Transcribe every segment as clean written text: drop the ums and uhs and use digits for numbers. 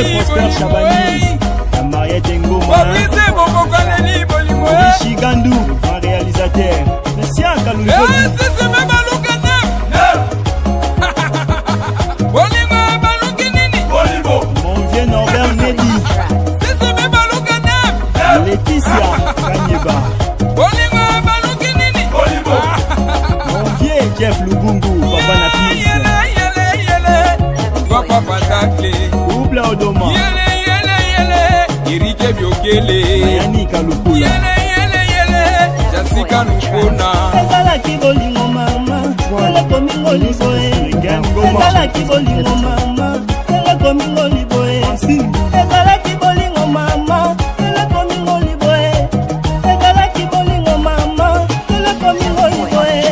Prosper Chabani, Mariette Ngoma, Rishi Gandou, grand réalisateur, Monsieur Kalouzo. Mon vieux Norbert Nedi, Laetitia Kanyeba, mon vieux Jeff Lubungu, Papa Napis, Ouble Odoma, Irike Biokele, Mayani Kalukula, Jessica Nukona, Ezala kibolingo mama, ele komingo liboe. Ezala kibolingo mama, ele komingo liboe. Ezala kibolingo mama, ele komingo liboe. Ezala kibolingo mama, ele komingo liboe.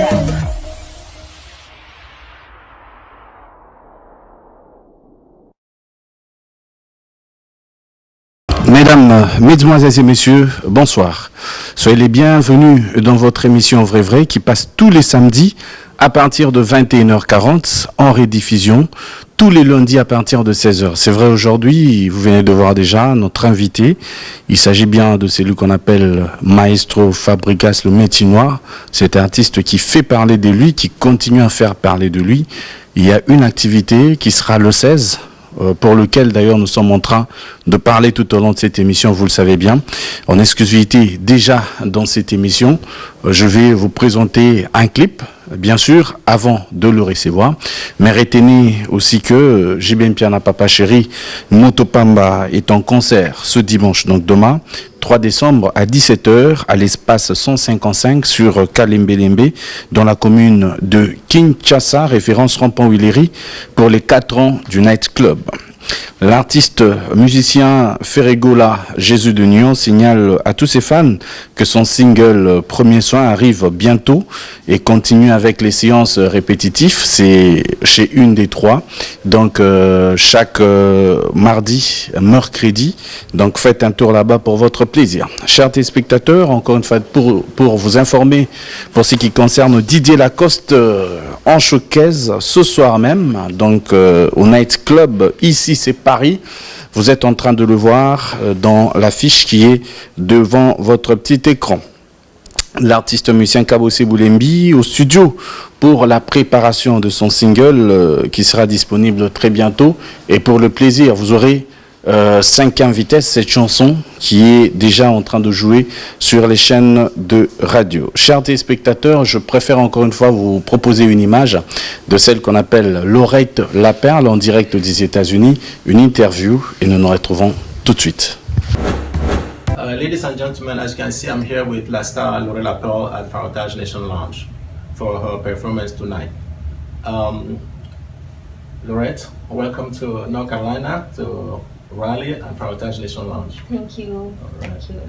Mesdames, mesdemoiselles et messieurs, bonsoir. Soyez les bienvenus dans votre émission Vrai Vrai qui passe tous les samedis à partir de 21h40 en rediffusion, tous les lundis à partir de 16h. C'est vrai, aujourd'hui, vous venez de voir déjà notre invité. Il s'agit bien de celui qu'on appelle Maestro Fabregas le Métinois. Cet artiste qui fait parler de lui, qui continue à faire parler de lui. Il y a une activité qui sera le 16, pour lequel d'ailleurs nous sommes en train de parler tout au long de cette émission, vous le savez bien. En exclusivité déjà dans cette émission, je vais vous présenter un clip, bien sûr, avant de le recevoir. Mais retenez aussi que Jibem Piana Papa Chéri, Motopamba est en concert ce dimanche, donc demain, 3 décembre à 17h à l'espace 155 sur Kalembelembe dans la commune de Kinshasa, référence Rampant-Willery pour les 4 ans du Night Club. L'artiste musicien Ferregola Jésus de Nyon signale à tous ses fans que son single Premier Soin arrive bientôt et continue avec les séances répétitives. C'est chez une des 3. Donc chaque mardi, mercredi. Donc faites un tour là-bas pour votre plaisir. Chers téléspectateurs, encore une fois pour vous informer pour ce qui concerne Didier Lacoste en showcase ce soir même. Donc au Night Club, ici c'est Paris. Vous êtes en train de le voir dans l'affiche qui est devant votre petit écran. L'artiste musicien Kabose Boulembi au studio pour la préparation de son single qui sera disponible très bientôt. Et pour le plaisir, vous aurez 5e vitesse, cette chanson qui est déjà en train de jouer sur les chaînes de radio. Chers téléspectateurs, je préfère encore une fois vous proposer une image de celle qu'on appelle Laurette La Perle en direct des États-Unis, une interview et nous nous retrouvons tout de suite. Ladies and gentlemen, as you can see, I'm here with La Star Laurette La Perle at Farotage Nation Lounge for her performance tonight. Laurette, welcome to North Carolina, to Raleigh and Farotage Nation Lounge. Thank you. All right. Thank you.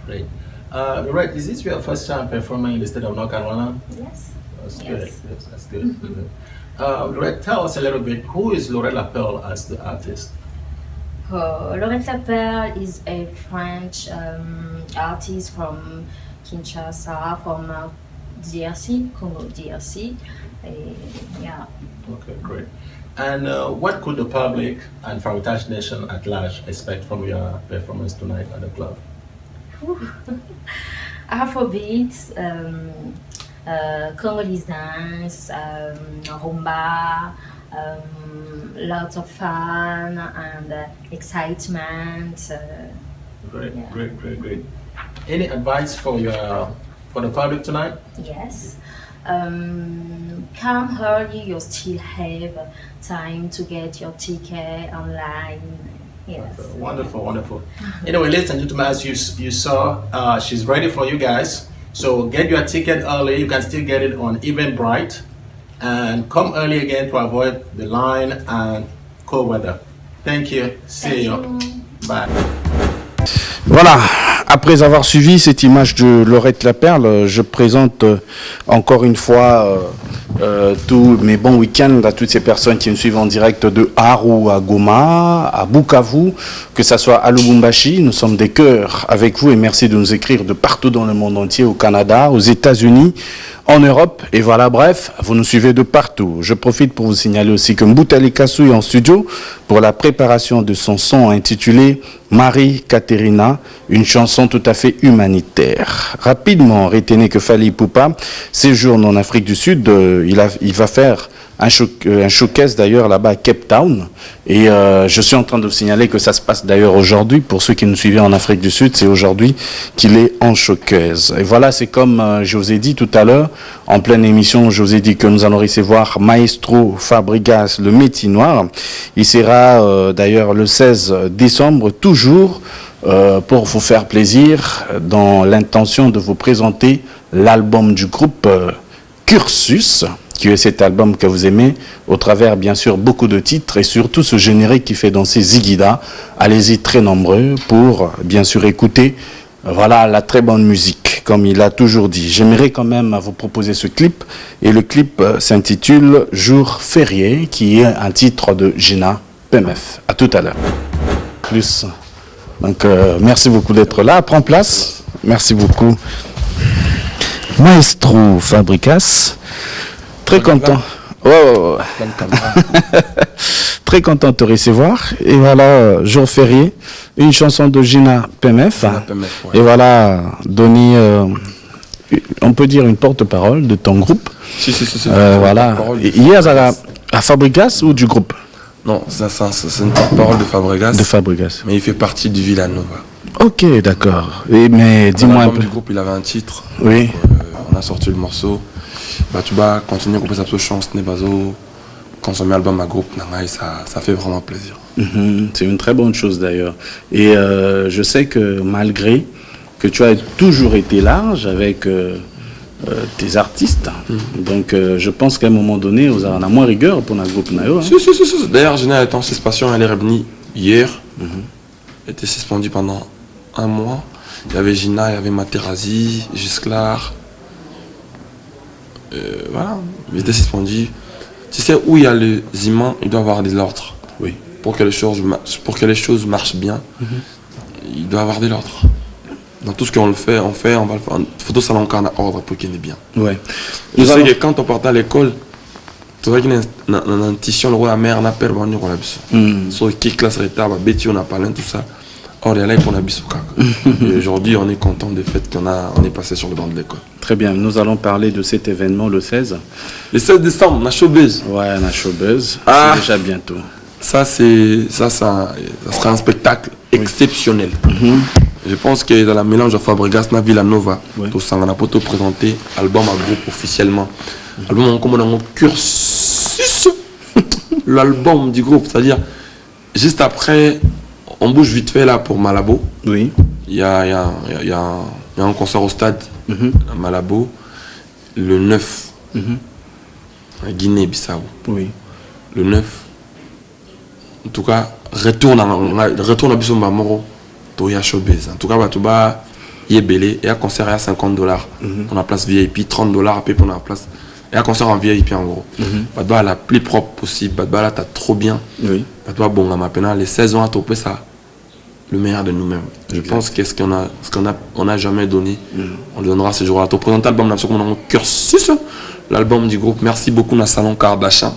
Great. Laurette, is this your first time performing in the state of North Carolina? Yes. That's Yes. good. That's good. Laurette, tell us a little bit, who is Laurette La Perle as the artist? Laurette La Perle is a French artist from Kinshasa, from DRC, Congo DRC. Yeah. Okay, great. And what could the public and Farotage Nation at large expect from your performance tonight at the club? Afrobeat, Congolese dance, rumba, lots of fun and excitement. Great, Yeah. great. Any advice for the public tonight? Yes. Come early, you still have time to get your ticket online. Yes. Okay, wonderful. Anyway, ladies and gentlemen, as you saw, she's ready for you guys. So get your ticket early. You can still get it on Eventbrite. And come early again to avoid the line and cold weather. Thank you. See you. Bye. Voilà, après avoir suivi cette image de Laurette La Perle, je présente encore une fois tous mes bons week-ends à toutes ces personnes qui me suivent en direct de Aru à Goma, à Bukavu, que ce soit à Lubumbashi. Nous sommes des cœurs avec vous et merci de nous écrire de partout dans le monde entier, au Canada, aux États-Unis, en Europe. Et voilà, bref, vous nous suivez de partout. Je profite pour vous signaler aussi que Mboutali Kassou est en studio pour la préparation de son son intitulé Marie Katerina, une chanson tout à fait humanitaire. Rapidement, retenez que Fally Ipupa séjourne en Afrique du Sud. Il va faire un showcase d'ailleurs là-bas à Cape Town. Et je suis en train de vous signaler que ça se passe d'ailleurs aujourd'hui. Pour ceux qui nous suivaient en Afrique du Sud, c'est aujourd'hui qu'il est en showcase. Et voilà, c'est comme je vous ai dit tout à l'heure, en pleine émission, je vous ai dit que nous allons recevoir Maestro Fabregas, le Métis Noir. Il sera d'ailleurs le 16 décembre, toujours pour vous faire plaisir, dans l'intention de vous présenter l'album du groupe Cursus, qui est cet album que vous aimez, au travers bien sûr beaucoup de titres et surtout ce générique qui fait danser Zigida. Allez-y très nombreux pour bien sûr écouter voilà la très bonne musique, comme il a toujours dit. J'aimerais quand même vous proposer ce clip et le clip s'intitule Jour férié, qui est un titre de Gina PMF. À tout à l'heure. Plus. Donc merci beaucoup d'être là. Prends place. Merci beaucoup. Maestro Fabregas. Très content. Oh. Très content de te recevoir. Et voilà, jour férié, une chanson de Gina PMF. Et voilà, donner, on peut dire une porte-parole de ton groupe. Si. Voilà. Hier à Fabregas ou du groupe? Non, c'est une porte-parole de Fabregas. De Fabregas. Mais il fait partie du Villanova. Ok, d'accord. Mais dis-moi un peu. Du groupe, il avait un titre. Oui. On a sorti le morceau. Tu vas continuer à couper sa chance, Nebazo, consommer l'album à groupe, ça fait vraiment plaisir. C'est une très bonne chose d'ailleurs. Et je sais que malgré que tu as toujours été large avec tes artistes, donc je pense qu'à un moment donné, on a moins rigueur pour notre groupe. Si. D'ailleurs, Gina est en suspension, elle est revenue hier. Elle était suspendue pendant un mois. Il y avait Gina, il y avait Materazzi, Gisclar. Voilà, il était suspendu. Tu sais, où il y a les imams, il doit y avoir de l'ordre. Oui. Pour que les choses marchent bien, il doit y avoir de l'ordre. Dans tout ce qu'on fait, on va le faire. Photo salon qu'on a ordre pour qu'il est bien. Ouais. Je sais que quand on partait à l'école, tu vois qu'il y a une intuition, le roi la mère, on a perdu, on a besoin. Sur qui classe retard, Betty, on a parlé, tout ça. Or, il y a là qu'on a besoin. Et aujourd'hui, on est content du fait qu'on est passé sur le banc de l'école. Très bien, nous allons parler de cet événement le 16. Le 16 décembre, on a Showbiz. Ouais, on a Showbiz. Ah, c'est déjà bientôt. Ça sera un spectacle exceptionnel. Je pense que dans la mélange de Fabregas et Villanova, tout ça, on a pu te présenter l'album à groupe officiellement. L'album comme on a Cursus. L'album du groupe, c'est-à-dire juste après, on bouge vite fait là pour Malabo. Oui. Il y a un concert au stade à Malabo le 9 à Guinée-Bissau. Oui. Le 9. En tout cas, retourne à Bissau Mamoro. Il y a Showbiz. En tout cas, il est belé. Et un concert à $50. On a place VIP, $30 après on a place. Et un concert en VIP en gros. La plus propre possible. Là, t'as trop bien. Oui. Bon, maintenant, les 16 ans à topper ça. Le meilleur de nous-mêmes. Je pense que ce qu'on n'a jamais donné, on le donnera ce jour-là. Tu présentes l'album dans Cursus, l'album du groupe. Merci beaucoup dans Salon Kardashian.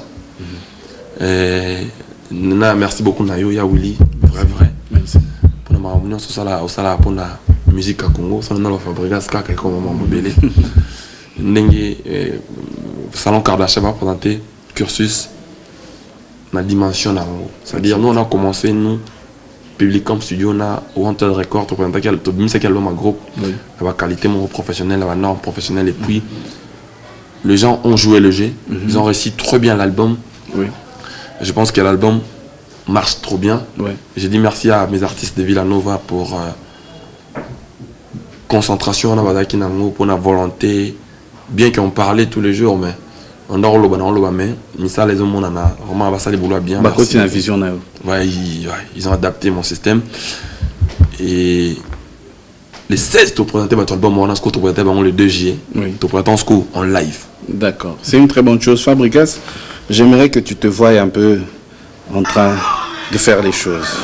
Merci beaucoup Nayo, ya Willy, vrai. Merci. Pour la réunion, ça pour la musique à Congo, ça nous a Fabregas kaka comme maman belé. Ndenge Salon Kardashian va présenter Cursus la dimension là. C'est-à-dire nous on a commencé nous public comme studio na Wanted Record pour présenter quel album à groupe, la qualité mon professionnel, la norme professionnelle et puis les gens ont joué le jeu, ils ont réussi trop bien l'album. Oui. Je pense que l'album marche trop bien. J'ai dit merci à mes artistes de Villanova pour concentration pour la volonté, bien qu'on parlait tous les jours, mais on a mais ça les hommes on a vraiment ça les boulot bien. Une vision là. Ils ont adapté mon système et les 16 tu présenté votre album on a ce que tu présenté le 2 juillet. Tu présentes en live. D'accord, c'est une très bonne chose. Fabregas, j'aimerais que tu te voies un peu en train de faire les choses.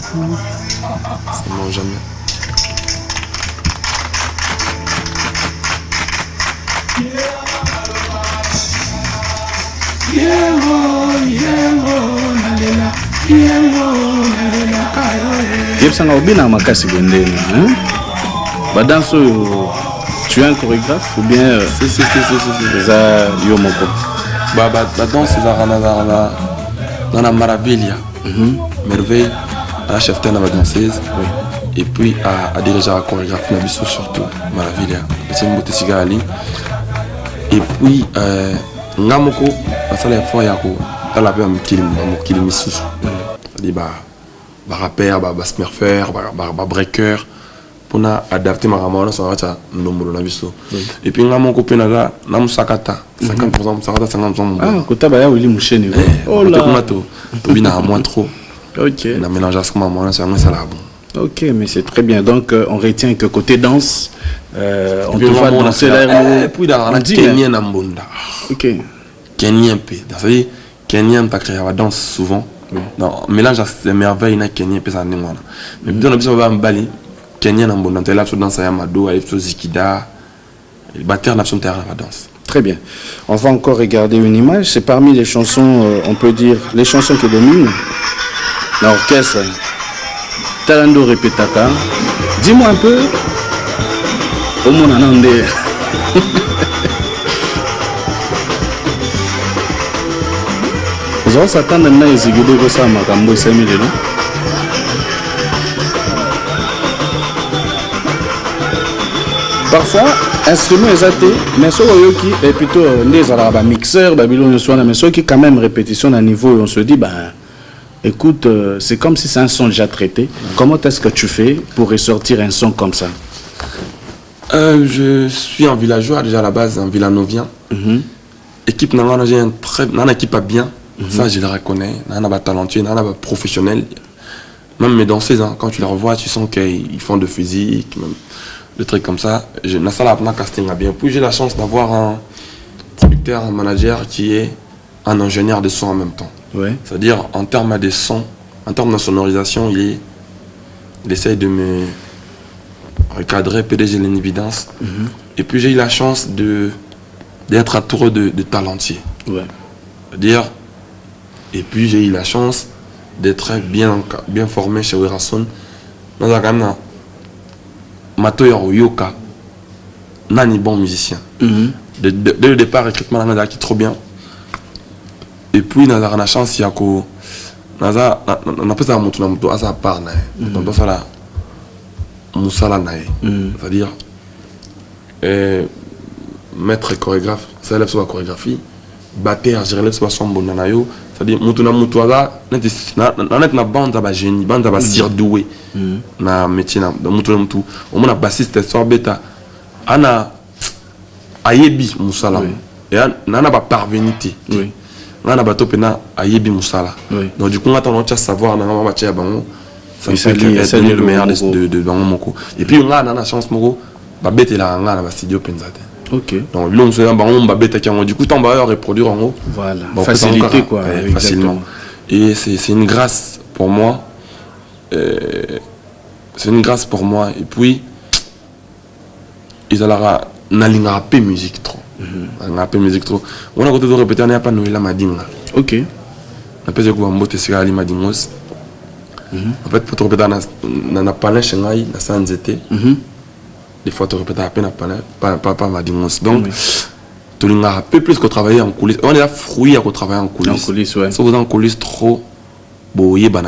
Ça ne mange jamais. Yebsanga obina makasi bondeni, hein? Badanso, tu es un chorégraphe ou bien Si. ça yomoko? La danse, c'est dans la maravilla. Merveille, à la chef la danseuse. Et puis à diriger la chorégraphie, surtout maravilla. C'est une beauté cigarette. Et puis, Ngamoko, ça les fois, il y a la paix qui est mis sous. C'est-à-dire, rappeur, smurfer, breaker, pour adapter ma ramona, ça va être nombre de biso. Et puis, Ngamoko, Penaga, Namusakata, 50%, 50%. Ah, quand tu as eu moucheni. Oh là! Tu as moins trop. Ok. On a mélangé à ce moment-là, c'est là bon. Ok, mais c'est très bien. Donc, on retient que côté danse, on te voit danser là. Et puis, dans la Kenyan Ambunda. Ok. Kenyan P. C'est-à-dire, Kenyan, tu as créé la danse souvent. Non, mélange à merveille, il y a Kenyan P. Mais puis, on a besoin de Bali. Kenyan Ambunda, tu es là, tu danses à Yamado, tu es Zikida. Le batteur n'a pas de la danse. Très bien. On va encore regarder une image. C'est parmi les chansons, on peut dire, les chansons qui dominent l'orchestre. Talando Repetaka. Dis-moi un peu. Au monde en andé. Vous allez s'attendre à ce que vous avez makambo esami lelo. Parfois, instrument exaté, mais ce qui est plutôt des mixeurs, mais ceux qui quand même répétition à niveau, on se dit, ben, écoute, c'est comme si c'est un son déjà traité. Comment est-ce que tu fais pour ressortir un son comme ça? Je suis un villageois déjà à la base, un villanovien. Équipe Nangana, j'ai une équipe à bien. Ça, je le reconnais. Nana pas talentueux, Nana pas professionnel. Même mes danseuses, hein, quand tu les revois, tu sens qu'ils font de physique, même des trucs comme ça. Nasa la casting à bien. Puis j'ai la chance d'avoir un producteur, un manager qui est un ingénieur de son en même temps. Ouais. C'est-à-dire en termes de son, en termes de sonorisation, il essaye de me recadrer, PDG l'évidence. Et puis j'ai eu la chance d'être entouré de talentueux. Ouais. C'est-à-dire, et puis j'ai eu la chance d'être bien formé chez Werason. Dans la gamme, Matoyo Yoka, Nani bon musicien. Dès le départ, recrutement, on a qui trop bien. Et puis, on a la chance, il y a que. On a pas ça à monter à sa part. On a ça là. Moussala. C'est-à-dire, maître chorégraphe, ça élève sur la chorégraphie. Batteur, je relève sur la chambre. C'est-à-dire, Moutuna Moutouaza, on est na bande à génie, bande à sirdoué. Na métier, na Moutuna Moutou. On a bassiste, soir bêta. On a Ayebi Moussala. Et on a pas parvenité. On a bateau pena Ayebi Moussala. Donc, du coup, on a savoir, on a un bango. Ça fait le meilleur de Bango Moko. Et puis, on a la chance, Moko, bah, bête là, on a la studio Penzate. Ok. Donc, là, on se dit, on va bête qui du coup, on va reproduire en haut. Voilà. Facilité, quoi. Facilement. Et c'est une grâce pour moi. C'est une grâce pour moi. Et puis, ils ont la musique trop. On a musique trop. On a côté de répéter, on n'a pas Noël Madinga. Ok. On a pas de quoi mbote sur Ali Madingos. En fait, pour te répéter, on a pas Shanghai, on a Sanzete. Des fois, tu répètes à peine pas Madingos. Donc, tu as un peu plus que travailler en coulisses. On est là, fruit à travailler en coulisses. En coulisses, ouais. Si vous êtes en coulisses trop, boyé, bien.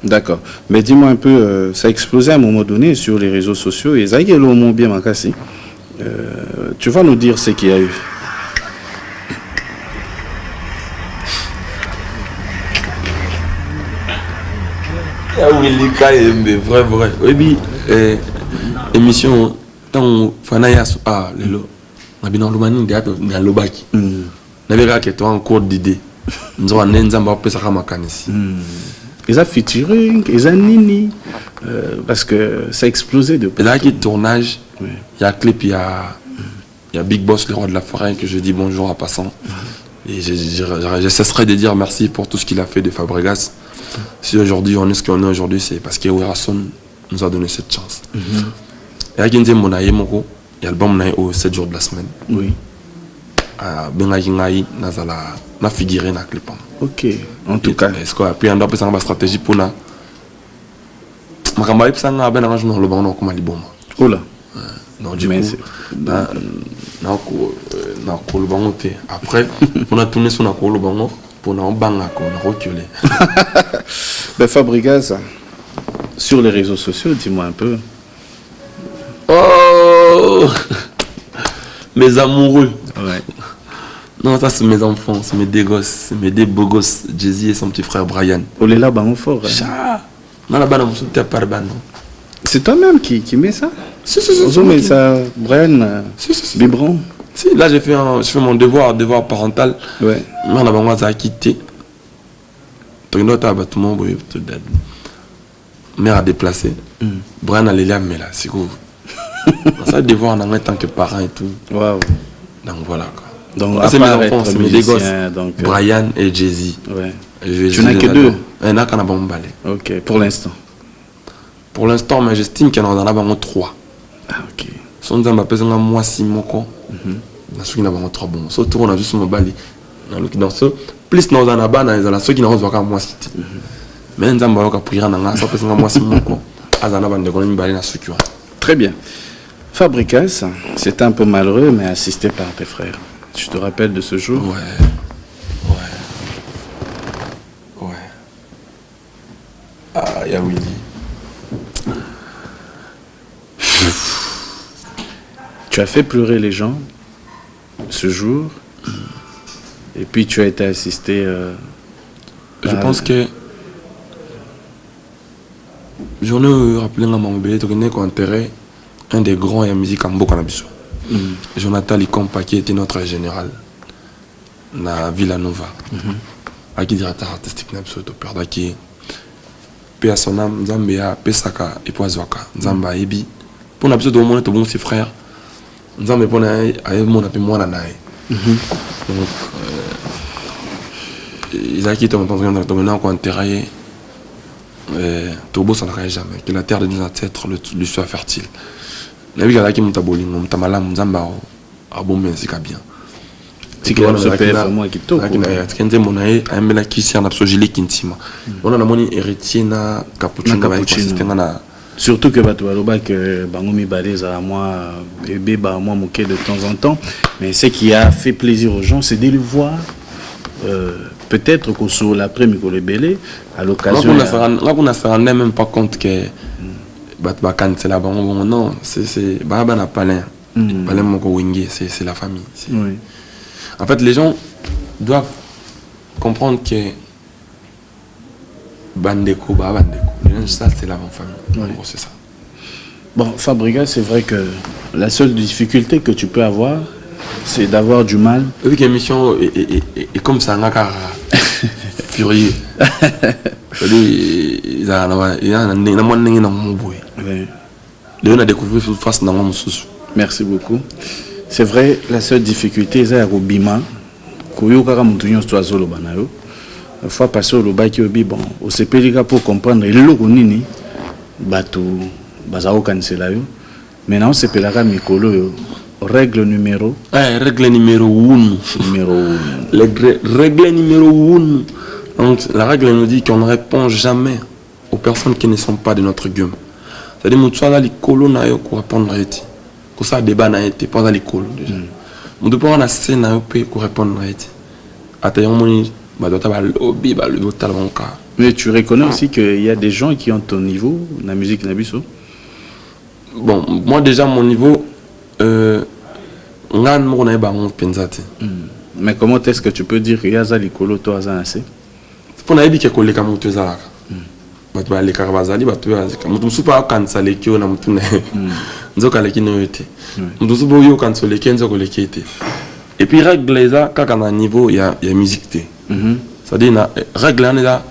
D'accord. Mais dis-moi un peu, ça a explosé à un moment donné sur les réseaux sociaux. Et ça y est, l'homme bien Makassi. Tu vas nous dire ce qu'il y a eu. Ah oui, les cas, vrai. Oui, puis, émission, tant Fanaya, Lelo, on a bien en Lomani, on a Lobaki. On a bien en cours d'idée. Nous avons un ensemble de ça à Makanisi. ils ont featuring, ils ont nini, parce que ça a explosé de. Et là, qui tournage, Oui. il y a clip, il y a Big Boss, le roi de la forêt, que je dis bonjour en passant. Et je cesserai de dire merci pour tout ce qu'il a fait de Fabregas. Si aujourd'hui on est ce qu'on est aujourd'hui, c'est parce que Werason nous a donné cette chance. Et là, il y a l'album au 7 jours de la semaine. Oui. Na figuré dans le clip. Ok, en tout cas. Est-ce que puis on doit penser à une stratégie pour na. Makamba ipsa nga ben arrangement le bon comme liboma. Oh là. Non, du coup, le bon après, on a tourné sur le bon pour nous banga qu'on a reculé. Ben Fabregas, sur les réseaux sociaux, dis-moi un peu. Oh, mes amoureux. Ouais. Non, ça c'est mes enfants, c'est mes deux gosses, c'est mes deux beaux gosses, Jay-Z et son petit frère Brian. Oh là, bah, fort. Hein. Cha. Non, là-bas, on soutient par ban. C'est toi-même qui met ça? Si. On met ça, Brian, Si. Biberon. Si, là j'ai fait mon devoir parental. Ouais. Mais on a besoin de quitter. Tu as tout le monde, mère a déplacé. Brian a les liens, mais là, c'est cool. Ça devoir en tant que parent et tout. Waouh. Donc voilà quoi. Donc, c'est mes enfants, c'est mes deux gosses. Donc, Brian et Jay-Z. Ouais. Tu n'as que deux? Il y en a qu'on a bon balai. Ok, pour l'instant. Pour l'instant, mais j'estime qu'il y en a trois. Ah, ok. Si on a besoin de moi, si mon con, il y en a trois bons. Surtout, on a juste mon balai. Dans ce, plus nous en avons, il y a ceux qui n'ont pas moi cité. Mais nous avons pas prier en anglais, ça peut être moi si mon con. Très bien. Fabregas, c'est un peu malheureux, mais assisté par tes frères. Tu te rappelles de ce jour? Ouais. Ah, il y a Willy. Tu as fait pleurer les gens ce jour, et puis tu as été assisté. Je pense que j'en ai rappelé à mon bébé, tu connais qu'on enterrait un des grands et la musique en Bokanabiso. Jonathan Likompa qui était notre général na Villanova. Qui directeur artistique Nabso to perdre qui paix à son âme, Zambia, Pesaka et Poazwaka, Zamba Ebi. Pour Nabso de mon bon ses frères. Zambia pour na mon appel moi nanaï. Donc ils a quitté mon temps de maintenant qu'on enterrait Tobo ça n'arrête jamais que la terre de nos ancêtres lui soit fertile. La vie qui monte à Boling, on t'a malade, Zamba, à bon mais c'est bien. C'est que on se paie vraiment qui tôt. Quand on a un mec qui s'est en absolu kintima. On a mon héritier na cappuccino avec système na. Surtout que Batoualoba que Bangomi Balez à moi bébé bah moi moqué de temps en temps, mais ce qui a fait plaisir aux gens, c'est de le voir. Peut-être qu'au sur l'après-midi qu'on le belé à l'occasion. Là on a fait un même pas compte que c'est là non c'est Baba n'a pas l'air palais mon wingé c'est la famille oui. En fait les gens doivent comprendre que Bandeko ça c'est la même famille oui. Gros, c'est ça. Bon Fabregas, c'est vrai que la seule difficulté que tu peux avoir c'est d'avoir du mal vu que l'émission est comme ça ngaka furieux il a merci beaucoup. C'est vrai, la seule difficulté c'est à Robima. Une fois passé au Lobaki Obi, bon, au CPLK pour comprendre le nini, Batu, Bazao Kanselayo. Maintenant, c'est Pelaka Mikolo, règle numéro 1. Règle numéro 1. Règle numéro 1. Donc, la règle nous dit qu'on ne répond jamais aux personnes qui ne sont pas de notre gueule. C'est-à-dire que nous les colos pour répondre à été. Que ça débat n'a été pas dans les colos déjà. Nous devons avoir la scène pour répondre à été. Mais tu reconnais aussi qu'il y a des gens qui ont ton niveau, la musique Nabiso. Bon, moi déjà mon niveau, mais comment est-ce que tu peux dire qu'il y a ça les colos toi ça assez? Pour na ebi ke koleka mutu ezalaka bato balekaka bazali bato mutu mosusu mpo akanisa leki oyo na mutu na ye nzoka aleki na oyo te mutu mosusu mpo oyo okanisa oleki nzoka oleki ete et puis règle eza kaka na niveau ya musique te c'est-à-dire na règle wana eza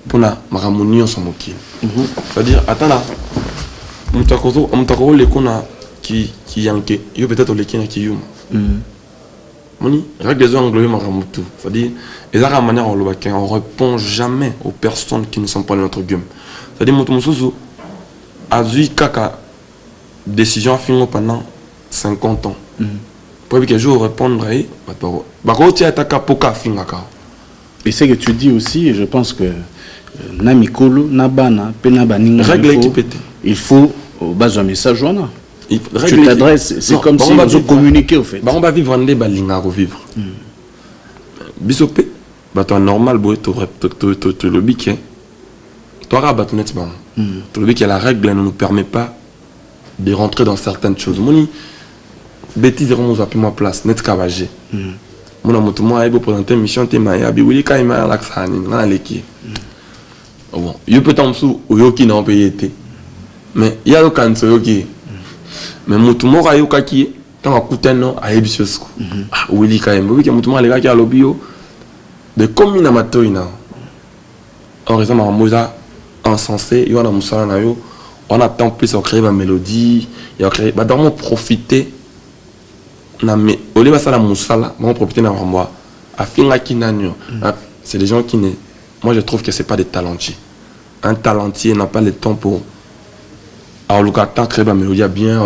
pour la maramonion sans moquer. C'est-à-dire, attends là, on t'a les qu'on qui yanké, il peut-être les qui yum. Moni, règle des anglais maramutu. C'est-à-dire, et la manière on répond jamais aux personnes qui ne sont pas de notre game. C'est-à-dire, mon a vu kaka décision fin pendant 50 ans. Pour que je répondre et c'est que tu dis aussi, et je pense que Namikolo, Nabana, Penabaning, il faut base un message. Tu t'adresses, c'est comme si on communiquait au fait. On va vivre en débalinga vivre. Bisopé, toi normal, tu le biquet. Toi, rabat net, tu le biquet, la règle ne nous permet pas de rentrer dans certaines choses. Bêtise on a pris ma place net cavagé mon amour moi il présenter mission tema ya bi wili kai ma laxani na leki bon il peut en dessous au yoki na payé mais il y a le cancer yoki mais mutu mo ka yoka ki tant à coûter non à ebisosco ah wili kai mo que mutu mo les gars qui a lobio de commune amatoina en raison ma moza insensé il y a na musala na yo on attend plus on crée ma mélodie et on crée bah dans profiter au lieu de ça la moussala, on profiter d'un moi. C'est des gens qui ne. Moi je trouve que c'est pas des talentiers. Un talentier n'a pas le temps pour. Alors le temps créer la mélodie bien.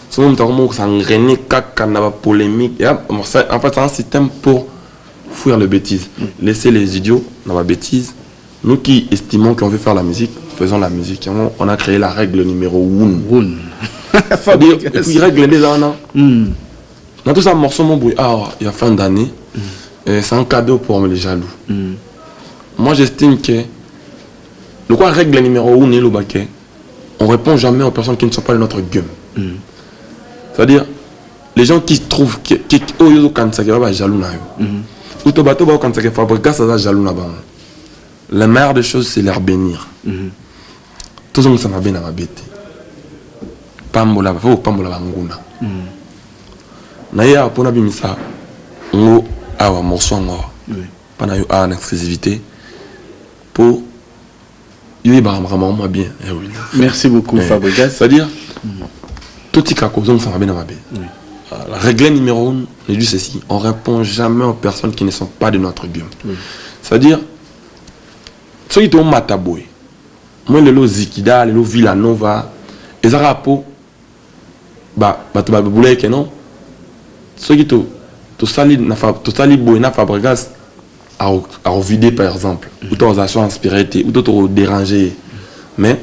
Souvent on s'engrainer caca n'a pas polémique. En fait c'est un système pour fuir les bêtises. Laisser les idiots dans la bêtise. Nous qui estimons qu'on veut faire la musique, faisons la musique. On a créé la règle numéro 1. Et puis règle les ans. Dans tout ça, morceau, mon bruit, il y a fin d'année, c'est un cadeau pour les jaloux. Moi, j'estime que le quoi règle numéro 1 est le baquet. On répond jamais aux personnes qui ne sont pas de notre game. C'est-à-dire, les gens qui trouvent que jaloux ou to bato quand ça fabrique ça jaloux na la meilleure des choses c'est leur bénir. Tout le monde s'en a bien à ma bête. Pambola, faut pambola banguna. Naya pour bimisa ngo awa morceau ngo pana yo en exclusivité pour yo vraiment bien. Merci beaucoup Fabregas. C'est-à-dire tout ce qui ça va bien ma la règle numéro 1 est juste ceci, on répond jamais aux personnes qui ne sont pas de notre game. C'est-à-dire ceux qui ont mataboy moi le Zikida le Villanova et Zarapo bah tu vas bouler que non. Ceux qui te sali boina Fabregas à vider par exemple ou t'as osation inspiré ou t'as dérangé mais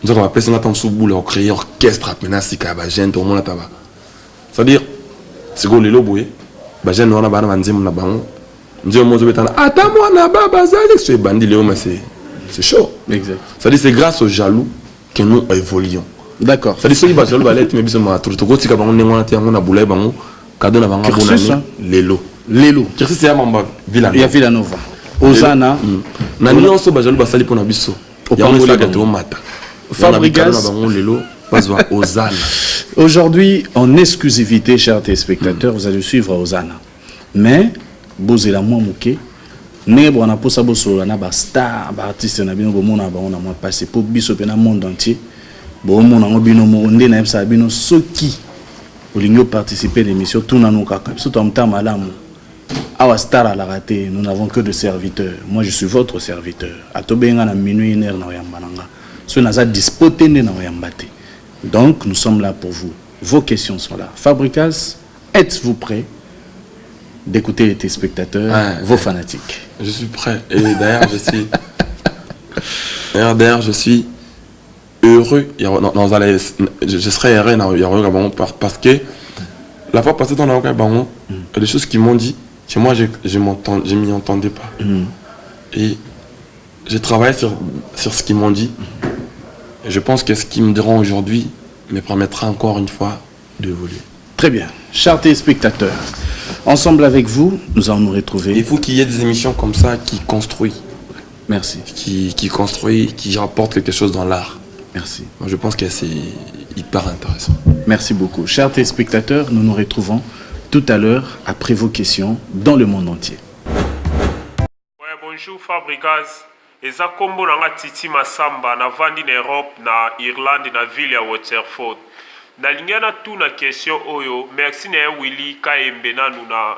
nous avons appelé ça maintenant sous boule on crée orchestre maintenant si kabagène tout le monde là-bas c'est-à-dire c'est que les loboué bagène on a bana manzim na bango nous moi je attends moi na baba zali c'est bandit léo mais c'est chaud exact c'est-à-dire c'est grâce aux jaloux que nous évoluons d'accord c'est-à-dire ceux qui va jaloux ballet mais bisoma tout ko tika bango ngona te ngona boulay bango cadeau na bango bonane lelo kirsi c'est mamba Villanova ya Villanova Ozana na nyonso bajalo basali pona biso ya ngona gato mata Fabregas lelo bazwa Ozana. Aujourd'hui en exclusivité chers téléspectateurs vous allez suivre Ozana mais bozela moi muke nebo na posa bosola na ba star ba artiste na bino bomona ba on a moi passé pour biso pe na monde entier bomona ngo bino mo ndé na yebsa bino soki olingo participer à l'émission tout na nous kaka surtout en temps malamu awa star à la raté nous n'avons que de serviteurs moi je suis votre serviteur atobenga na minuit une heure na yambananga so naza dispoté na yambate donc nous sommes là pour vous vos questions sont là Fabregas êtes-vous prêt d'écouter les téléspectateurs vos fanatiques je suis prêt et d'ailleurs je suis heureux je serais heureux parce que la fois passée dans il y a des choses qui m'ont dit que moi je m'y entendais pas et j'ai travaillé sur ce qu'ils m'ont dit et je pense que ce qu'ils me diront aujourd'hui me permettra encore une fois d'évoluer. Très bien, chers téléspectateurs, ensemble avec vous nous allons nous retrouver. Il faut qu'il y ait des émissions comme ça qui construisent. Merci. Qui construit, qui rapporte quelque chose dans l'art. Merci. Moi, je pense que c'est hyper intéressant. Merci beaucoup. Chers téléspectateurs, nous nous retrouvons tout à l'heure après vos questions dans le monde entier. Ouais, bonjour Fabregas. eza kombo na nga Titi Masamba na vandi na Europe na Irlande na ville ya Waterford. Nalingi na tuna question oyo merci na Willy Kaembe nanu na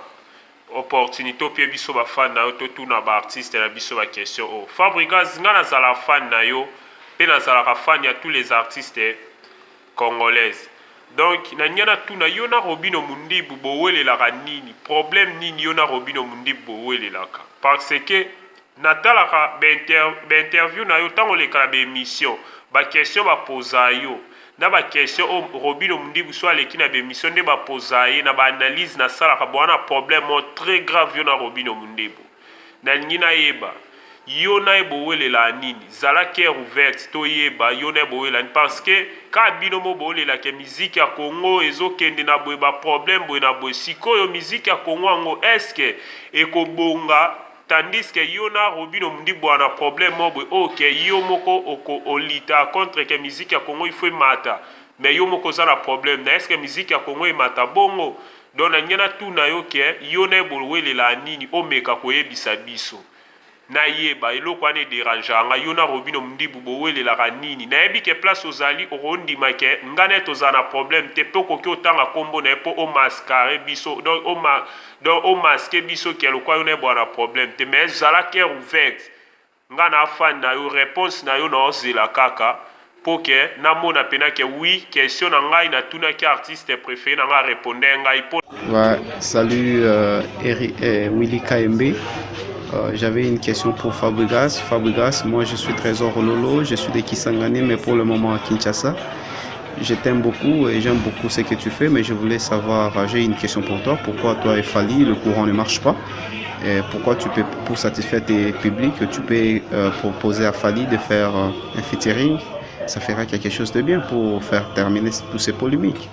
opportunité pe biso ba fan na yo to tuna ba artiste na biso ba question o. Fabregas nga nazala fan na yo pe nazala fan ya tous les artistes congolaises. Donc na tuna yo na Robino Mundibu bowelela nini problème nini yo na Robino Mundibu bowelela parce que natalaka ba interview na yo tango le kala ba émission ba question ba posa yo na ba question o Robino Mundibu so aleki na ba émission de ba posa ye na ba analyse na sala ka bona problème très grave yo na Robino Mundibu na ngina yeba yo na bowelela nini zala cœur ouvert to yeba yo na bowelela parce que ka bino mo bowelela ke musique ya Congo ezokende na boye ba problème boye na boye sikoyo musique ya Congo ngo est-ce que ekobonga tandis que yo na Robino Mundibu ana problème mo boye OK yo moko oko olita contre que musique ya Congo il faut mata mais yo moko za na problème na est-ce que musique ya Congo mata bongo donc na ngena tu na yo ke yo na bowelela nini o meka koyebisa biso na yeba eloko ane deranganga yo na Robino Mundibu bowelela nini na yebi ke place ozali orondima ke ngane tozana problème te poko ki otanga kombo na epo o masquer biso donc o masquer biso ke lokwa yo na bwana problème te mais zala cœur ouvert ngana fan na yo réponse na yo na ozela kaka poke na mona pena ke oui question na ngai na tuna ki artiste préféré na nga répondre ngai po. Salut Willy Kaembe. J'avais une question pour Fabregas. Fabregas, moi je suis Trésor Lolo, je suis de Kisangani, mais pour le moment à Kinshasa. Je t'aime beaucoup et j'aime beaucoup ce que tu fais, mais je voulais savoir, j'ai une question pour toi. Pourquoi toi et Fally, le courant ne marche pas? Et pourquoi tu peux, pour satisfaire tes publics, tu peux proposer à Fally de faire un featuring? Ça fera quelque chose de bien pour faire terminer toutes ces polémiques.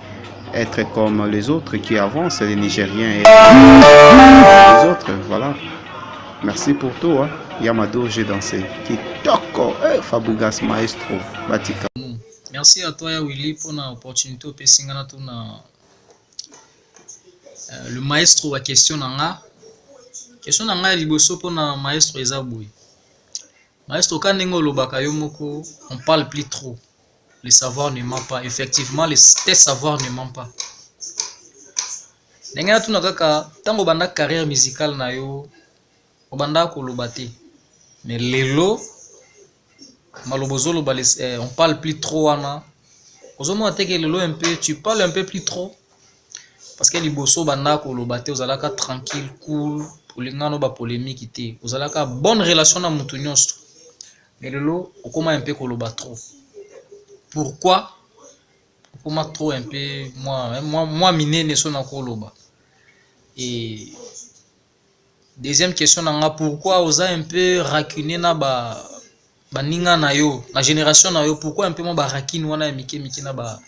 Être comme les autres qui avancent, les Nigériens et les autres, voilà. Merci pour tout, hein. Yamado, j'ai dansé. Kitoko, Fabregas Maestro, Batika. Merci à toi, Willy, pour l'opportunité de passer le maestro à question nanga. Question nanga liboso pour le maestro Ezaboui. Maestro Kanengo Lobaka Yomoko, on parle plus trop. Le savoir ne ment pas. Effectivement, le savoir ne ment pas. Nenga tu nakaka tango banda carrière musicale na yo. Obanda kolobate mais lelo malobozolo on parle plus trop wana ozomo ateke lelo un peu tu parles un peu plus trop parce que liboso banda kolobate ozalaka tranquille cool olingano ba polémique té ozalaka bonne relation na mutu nyonso mais lelo okoma un peu koloba trop. Pourquoi okoma trop un peu moi minene so na koloba. Et deuxième question nanga, pourquoi osa un peu racuné na ba ninga na yo, la génération na yo, pourquoi un peu mo ba rakine wana miki na ba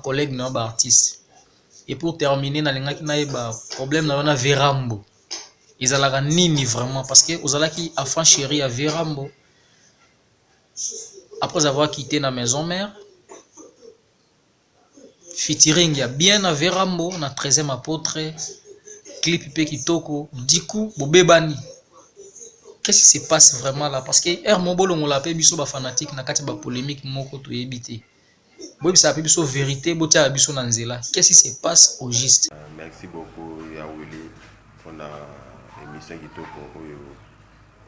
collègue na ba artiste. Et pour terminer na linga ki na ba problème na yo na Verambo. Ezalaka nini vraiment parce que ozalaki enfant chéri à Verambo. Après avoir quitté la maison mère, featuring ya bien à Verambo na 13e apôtre. Clip pe kitoko diku bobebani. Qu'est-ce qui se passe vraiment là parce que er mobolo on l'appelle biso ba fanatique na kati ba polémique moko to yebité bobi ça appelle biso vérité botia biso na nzela. Qu'est-ce qui se passe au juste? Merci beaucoup ya Willy pour la émission kitoko oyo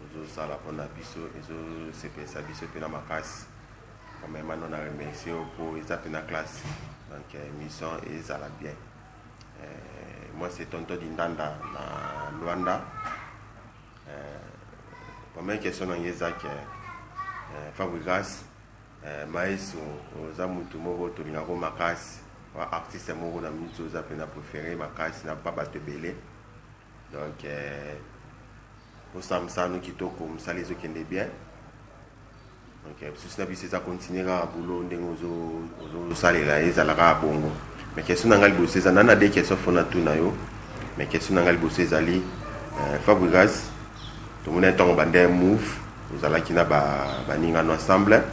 ozo sala pour na biso ezo sepe sa biso pe na makasi comme maintenant on a remercié pour ezapé na classe donc émission ezala bien. Moi c'est Tonton Dindanda na Luanda. Première question dans Yezak Fabregas maestro oza mutu moko tolingako makasi wa artiste moko na mutu oza pena préféré makasi na pas bato belé donc osamsano kitoko msali ezokende bien donc susi na biso eza continuer kaka boulot ndenge ozosalela ezalaka bongo. Mais question nangali bosse ça nana des questions fona tout na yo mais question nangali bosse zali Fabregas tout monde est en bande move vous allez qui na ba ninga no ensemble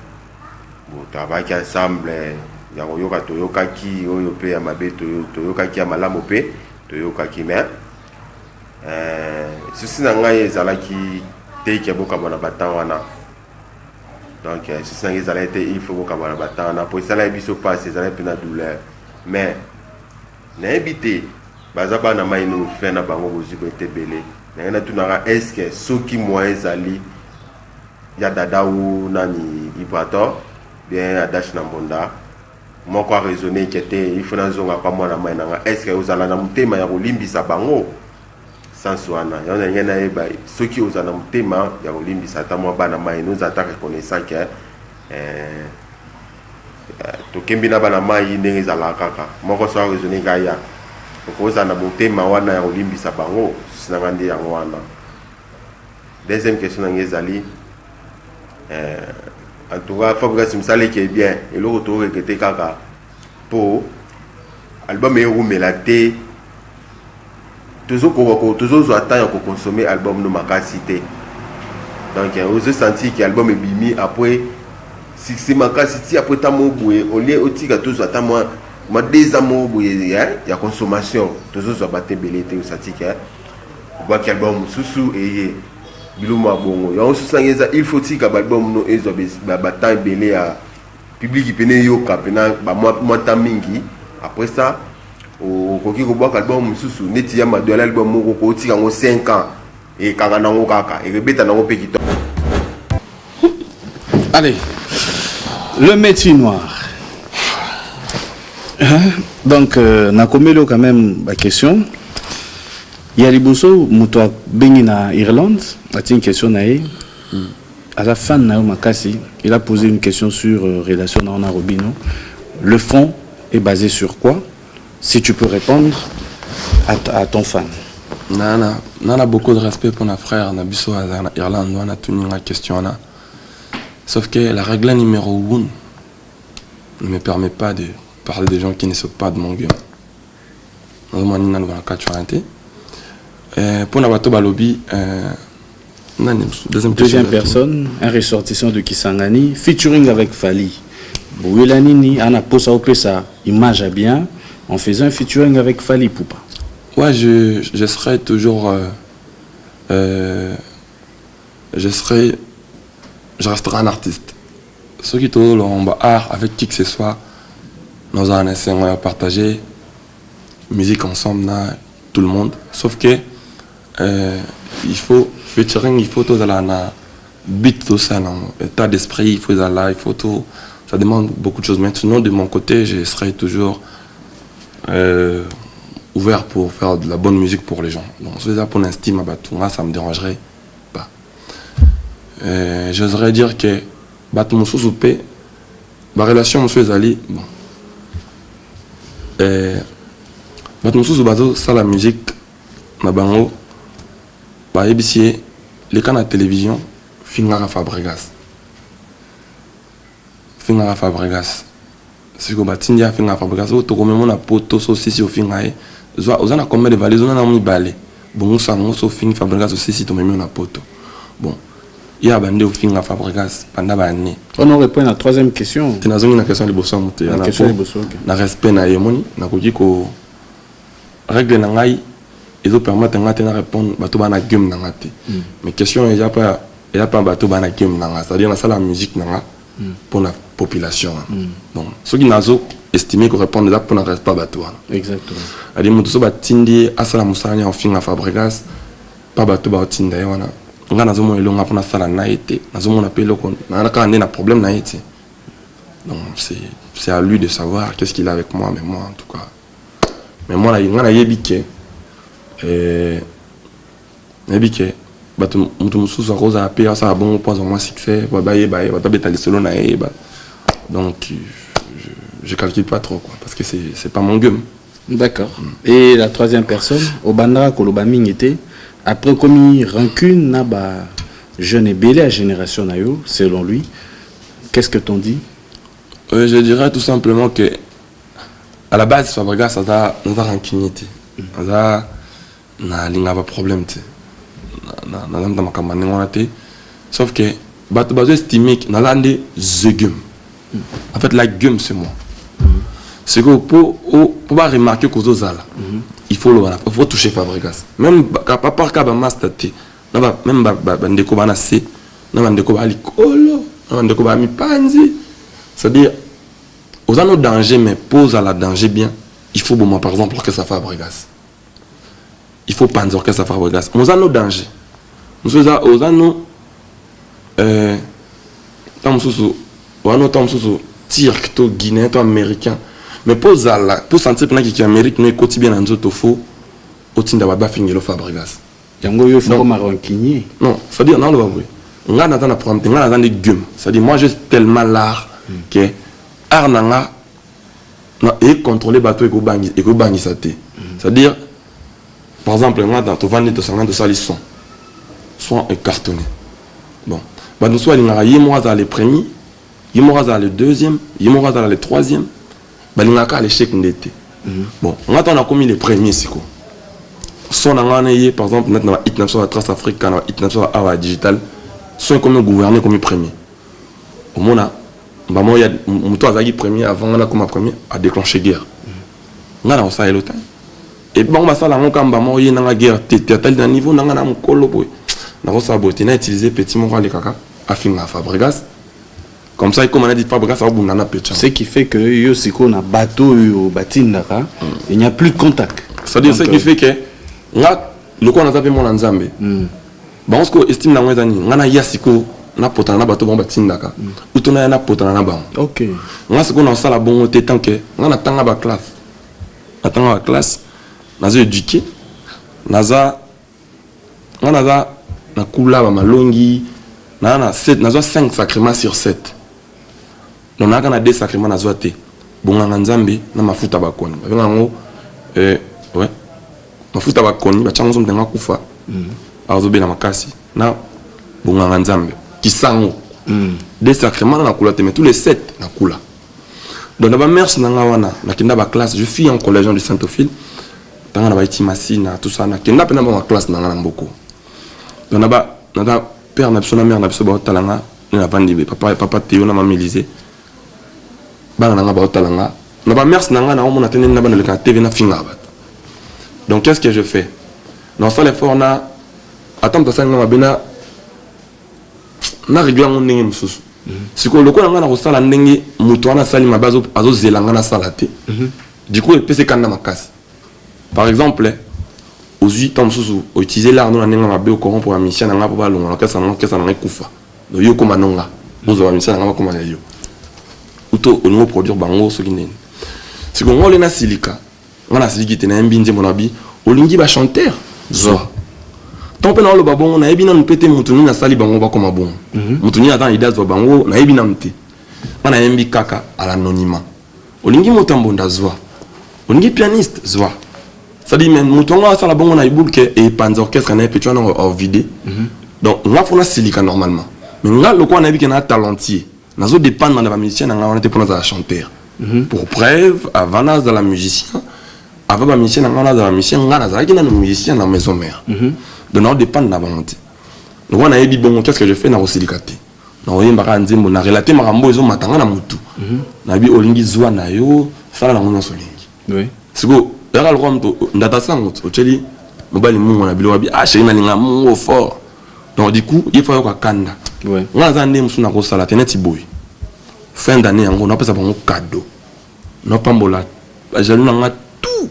vous travaillez ensemble ya yoka toyoka ki oyo pe ya mabe toyoka ki ya malamu pe toyoka ki mais ceci nangai zala ki te ke boka bona batan wana Donc si ça a été il faut qu'on va battre après ça là biso passe ça là pena douleur mais n'habité bazaba na mai no fait na bango bozibo était belé na tunara est-ce que ceux qui moi ezali ya dada ou nani ibato bien adash na mbonda moi quoi raisonner que était il faut na zonga pas moi na mai na est-ce que vous allez na mutema ya kolimbisa bango sans soana ya na ngena eba ceux qui vous allez na mutema ya kolimbisa ta moi bana mai nous attaque connaissant que to kembina bana mai ndenge za kaka moko so raisonner kaya ko za na mutema wana ya kolimbisa bango sinanga ndi yango wana. Deuxième question na ngezali en tout cas Fabregas Msale qui est bien et le retour que te kaka pour album et roumelaté toujours attendre pour consommer album no makasité donc vous senti que album est bimi après si c'est makasité après ta moboué au lieu au tika toujours attendre moi des amours il y a consommation toujours battre belité ou senti que voit que album sous et biluma bongo ya osangeza il faut tika album no ezo bata belé à public pene yoka pena ba mota mingi après ça au koki ko boka album susu neti ya mado album moko ko tika ngo 5 ans et kanga nango kaka et rebeta nango pekito. Allez, le métier noir. Donc nakomelo quand même la question. Il y a les bossos, muto bengi na Irlande, a une question nae. À la fin na Makasi, il a posé une question sur relation na Robino. Le fond est basé sur quoi? Si tu peux répondre à ton fan. Nana beaucoup de respect pour nos frères na biso à Irlande, on a tenu la question là. Sauf que la règle numéro 1 ne me permet pas de parler des gens qui ne sont pas de mon game. Pour la bateau balobi, deuxième personne, un ressortissant de Kisangani, featuring avec Fali. Bouyelanini, Anna Posa Opesa, image à bien, en faisant un featuring avec Fali Poupa. Ouais, je serai toujours. Je resterai un artiste. Ceux qui tournent en art avec qui que ce soit, nous allons essayer de partager musique ensemble, tout le monde. Sauf que il faut featuring, il faut tout dans la beat, tout ça, état d'esprit, il faut là, il faut tout. Ça demande beaucoup de choses. Maintenant, de mon côté, je serai toujours ouvert pour faire de la bonne musique pour les gens. Donc, c'est ça pour l'estime, ça me dérangerait pas. J'oserais dire que Batou Soupé, ma relation avec Zali, bon. Batou Soupé, ça la musique, ma bango, bah ébicier, les canaux de télévision, Fingara Fabregas. Fingara Fabregas. C'est que Batindia Fingara Fabregas, au tour même on a poto aussi si au Fingaye. Aux on a combien de valises, on a mis balai. Bon, ça nous au Fingara Fabregas aussi si tu même on a poto. Bon. Il y a bandé au Fingara Fabregas pendant l'année. On répond à la troisième question. Tu n'as une question de Bosson monté. La question de Bosson. Na respect na yemoni, na koji ko règle na ngai. Ils ont permis de répondre bateau bana game nangati. Mais question il y a pas bateau bana game nanga, c'est-à-dire ça la musique nanga pour la population. Donc ceux qui n'ont estimé que répondre là pour ne reste pas bateau. Exactement. Ali mutu so batindi asala musanya en Fingara Fabregas pas bateau ba tinda wana. Nga nazo mo elonga pour na sala na été, nazo mo na pelo ko na ka na problème na été. Donc c'est à lui de savoir qu'est-ce qu'il a avec moi, mais moi en tout cas. Mais moi là nga na yebike Nebike, bateau musu rosa a payé ça bon point au moins succès, donc je calcule pas trop quoi, parce que c'est pas mon game. D'accord. Et la troisième personne, Obanda Kolobaming était après commis rancune naba jeune et belé à génération nayo, selon lui. Qu'est-ce que t'en dis? Je dirais tout simplement que à la base Fabregas ça a rancunité. Na linga pas problème tu na dans ma campagne on a été sauf que bateau estimé na landé the game en fait la game c'est moi c'est que pour pas remarquer que aux ala il faut toucher Fabregas même par cas ba master même ba ndeko bana c na ba ndeko ba likolo ndeko ba mi panzi. C'est-à-dire aux anneaux danger mais pose à la danger bien. Il faut bon par exemple que ça fasse Fabregas. Il faut panzer que ça fasse Fabregas. Aux anneaux danger. Nous aux anneaux Turc, to Guinéen, to Américain. Mais pour sentir que qui Amérique nous quotidien en auto faux au tinda baba fingelo Fabregas. Yango yo faut maroquinier. Non, ça dit non le baboué. On a dans la programme, on a dans des gumes. Ça dit moi j'ai tellement l'art que art nanga et contrôler bateau et ko bangi ça té. C'est-à-dire par exemple moi dans to vendre to sangant de ça son cartonné. Bon, bah nous soit il moi dans les premiers, il moi dans le deuxième, il moi dans le troisième. Bah il a l'échec d'été. Bon, on a commis les premiers c'est quoi. Son angane par exemple dans la hit national trace africaine, la hit national à digital, sont comme gouverner comme premier. Au moins bah moi il y a muto azaki premier avant on a comme premier à déclencher guerre. On a ça le temps. Et bon bah ça là on kamba moi il y a une guerre tel d'un niveau na ngana mukolo boy. Na ça boté na utiliser petit moral les kaka afin à Fabregas. Comme ça comme on a dit Fabregas ça va bunana petit. Ce qui fait que yo siko na bateau yo batindaka, il n'y a plus de contact. C'est-à-dire ce qui fait que là le quoi on a tapé mon nzambe. Bon ce que estime na ngezani ngana yasiko na potana na bateau bon batindaka. Utona na potana na ba. OK. Nga ce qu'on a ça la bon té tant que ngana tanga ba classe. Attends la classe. Nazo éduqué. Naza na kula ba malongi. Na 7 nazo 5 sacrements sur 7. Donc na 2 sacrements nazo té. Bonga nzambe na mafuta bakoni. Ba ngo ouais. Mafuta bakoni ba chango mtenga kufa. Azobe na makasi. Na bonga nzambe. Kisango. Des sacrements na kula mais tous les 7 na kula. Donc d'abord merci na wana na kinda ba classe je suis en collège de Saint-Ophile. Tanga na ba itimasi na tout ça na kinda pena ba classe na mboko. Donc d'abord na père na na mère na biso ba talanga na vandi papa Théo na maman Élisée. Ba na ba talanga. Na ba merci na na on na tene na ba na TV na finga ba. Donc qu'est-ce que je fais? Dans ça l'effort na attends ta sanga bena na régler mon ndenge mususu. Siko loko na ngana kosala ndenge muto ana sali mabazo azo zelanga na salate. Du coup pese kanda makasi. Par exemple, aux 8 ans mususu utiliser l'art no na ndenge mabe ko pour mission na ngapa ba longa kesa na kufa. Do yo koma nonga. Ozo ba mission na ngapa koma yo. Uto ongo produire bango so kinene. Siko ngole na silika. Ngana siliki tena mbinje monabi olingi ba chanteur. Zo. Tant que le babon on a bien nous péter mutuni na sali bango ba comme bon mutuni attend idée zo bango na ebina mte on a mbi kaka à l'anonymat olingi motambo ndazwa olingi pianiste zwa ça dit même mutonga ça la bango na ibulke et panza orchestre na petu na en vidé donc on va faire silika normalement mais là le quoi on a vu qu'il y a un talentier nazo dépendre de la musicien na on était pour nous chanteur pour preuve avant dans la musicien avant la musicien na on a la musicien ngana za kina musicien na maison mère. Donc on dépend de la volonté. Donc on a dit bon qu'est-ce que je fais na osilikate. Na oyembaka nzembo na relater makambo ezo matanga na mutu. Na bi olingi zwa na yo sala na ngona solingi. Oui. Siko era le roi ndata sango ocheli mobali mungu na bilo bi chéri na linga mungu fort. Donc du coup il faut yo kanda. Oui. On a zande musu na ko sala teneti boy. Fin d'année yango na pesa bango cadeau. Na pambola jaloux na tout.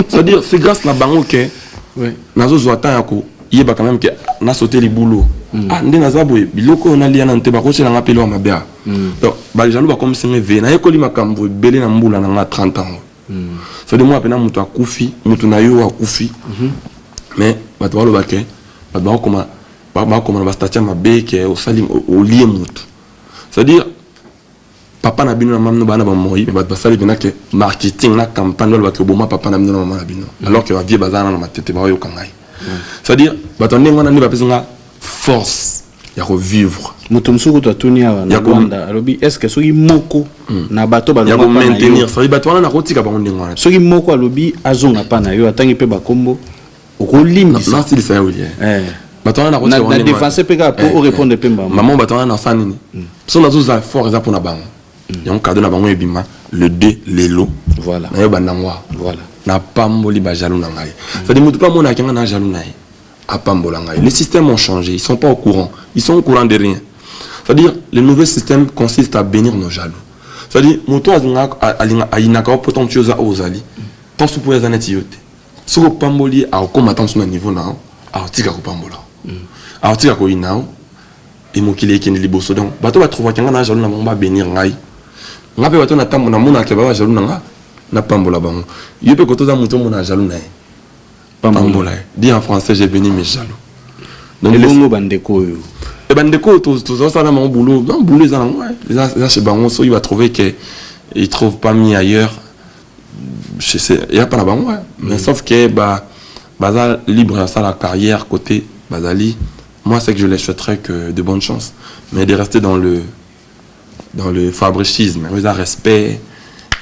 C'est-à-dire c'est grâce na bango que oui. Nazo zoata yako yeba quand même que na sauté les boulots. Ah ndé nazabo biloko na liana nte ba ko chela ngapelo mabea. Donc ba jaloux ba comme senge ve na yekoli makambo belé na mbula na 30 ans. Ça de moi pena mutu akufi, mutu na yo akufi. Mais ba to ba ke ba comment ba statia mabe ke au salim au lié mutu. C'est-à-dire papa na bino na mamno bana ba moi mais ba sali bina ke marketing na campagne ba ke boma papa na bino na mama na bino alors que va vie bazana na matete ba yo kangai c'est-à-dire ba tonne ngona ni ba pesinga force ya revivre mutu msuku to tunia na Rwanda alobi est-ce que soki moko na bato ba ya ko maintenir ça ba twana na kotika ba ndengo wana soki moko alobi azonga pa na yo atangi pe ba kombo okolimbisa na style ça yo ba twana na kotika na défense pe ka pour répondre pe mbamba maman ba twana na sanini so na zo za fort za pona bango. Il y a un cadeau na bango ebima le dé lelo voilà na yoba nangwa voilà na pamboli ba jalou na ngai ça dit mutu pas mona kenga na jalou na a pambola ngai les systèmes ont changé ils sont pas au courant de rien C'est-à-dire, le nouveau système consiste à bénir nos jaloux. C'est-à-dire, moto a inaka potentiel aux ali. Tant que vous pouvez en être yoté. Si vous pamboli à comme attendre sur un niveau là, à tika ko pambola. À tika ko inao. Et mon kilé qui est libre donc. Bato va trouver qu'un jaloux na mba bénir ngai. Ngape bato na tambo na mona ke ba jaloux na na pambola bango. Yope ko toza moto mona jaloux na. Pambola. Dis en français j'ai béni mes jaloux. Donc les mots bandeko. Et bandeko tous ça là mon boulot. Non boulot ça là chez bango so il va trouver que il trouve pas mis ailleurs. Il y a pas là bango mais sauf que bah libre ça la carrière côté Bazali. Moi c'est que je les souhaiterais que de bonnes chances mais de rester dans le fabrichisme, il y a respect,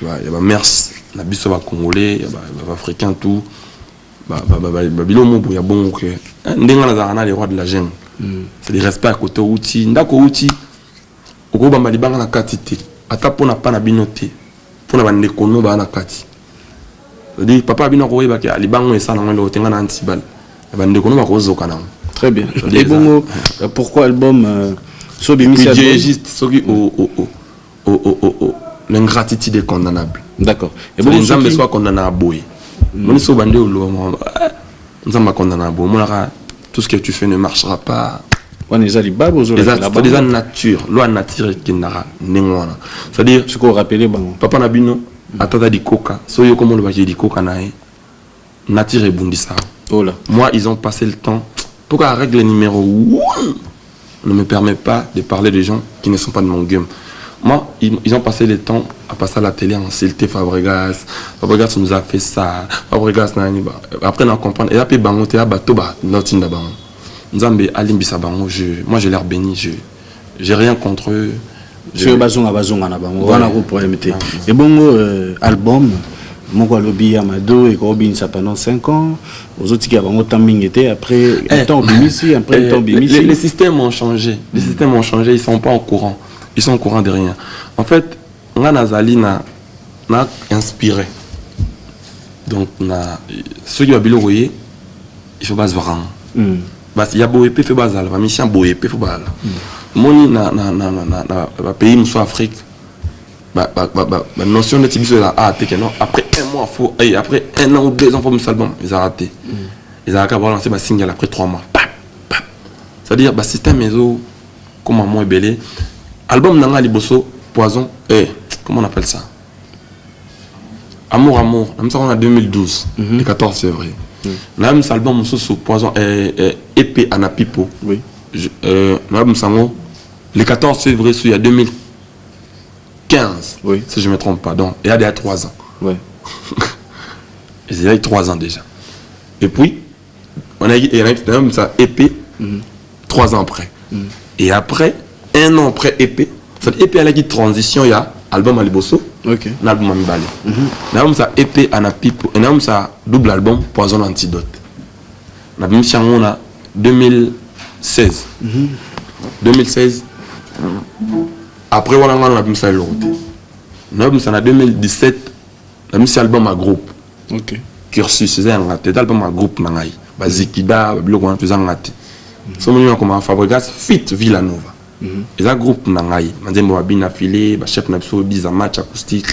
il y a merci, la biso va congolais, il y a africain tout. Il y a bon que les rois de la gêne. C'est le respect à côté outil. Ndako outil. Oko bamba libanga na katité. Ata pona pa na binoté. Pona bande kono ba na kati. Dit papa bino ko yeba ke libanga esa na ngelo tenga na antibal. Bande kono ba ko zoka na. Très bien. Et bon pourquoi album Sobimisi juste soki l'ingratitude est condamnable. D'accord. Et bon les hommes soient condamnés à boy. Mon so bande ou lo nous sommes condamnés à boy. Tout ce que tu fais ne marchera pas. On est allé bas aux autres. Les nature, loi nature qui n'a n'engwana. C'est-à-dire ce qu'on rappelait papa nabino atata di coca. Soyo comme on le voit di coca nae. Nature est bundisa. Oh là. Moi ils ont passé le temps. Pourquoi la règle numéro 1 ne me permet pas de parler des gens qui ne sont pas de mon game. Moi, ils ont passé le temps à passer à la télé en CLT Fabregas. Fabregas nous a fait ça. Fabregas après on a compris. Et après bango te abato ba notinda bango. Nzambe alimbisa bango. Moi j'ai l'air béni. J'ai rien contre eux. Sur bazonga na bango. Wana ko problème te. Et bongo album Moko lobby Amado et Robinsa pendant 5 ans. Aux autres qui avaient autant été après un temps bimisi, après un temps bimisi. Les systèmes ont changé. Les systèmes ont changé. Ils sont pas au courant. Ils sont au courant de rien. En fait, Nazali n'a inspiré. Donc, ceux qui ont bien voyé, il faut pas se voir. Il y a beau épée, il faut pas se voir. Il y a beau épée, il faut pas se voir. Moni na pays muso Afrique. La notion de Tibis après un mois, après 1 an ou 2 ans, il faut me album. Ils ont raté. Ils ont lancé un single après 3 mois. C'est-à-dire, le système est comme un mois belé. Album Nanga Liboso, Poison, comment on appelle ça? Amour, Amour. On a 2012, le 14 février. Nous album sous Poison, épée Anapipo. Oui. Le 14 février, il y a 2015, oui. Si je ne me trompe pas. Donc, il y a 3 ans. Oui. Il y a 3 ans déjà. Et puis, on a ça épée 3 ans après. Et après, 1 an après épée, cette épée elle a une transition, il y a album Aliboso, l'album Amibale. L'album ça épée Anapipo, et l'album ça double album Poison Antidote. L'album ça on a 2016. 2016. Après on a l'album ça l'autre. L'album ça en 2017. L'album c'est album à groupe. Cursus c'est un album à groupe nangai. Bazikida, biloko on faisant ngate. Ce moment comme Fabregas fit Villanova. Et un groupe nangai, manzembo wa bina filé, ba chef na biso biza match acoustique.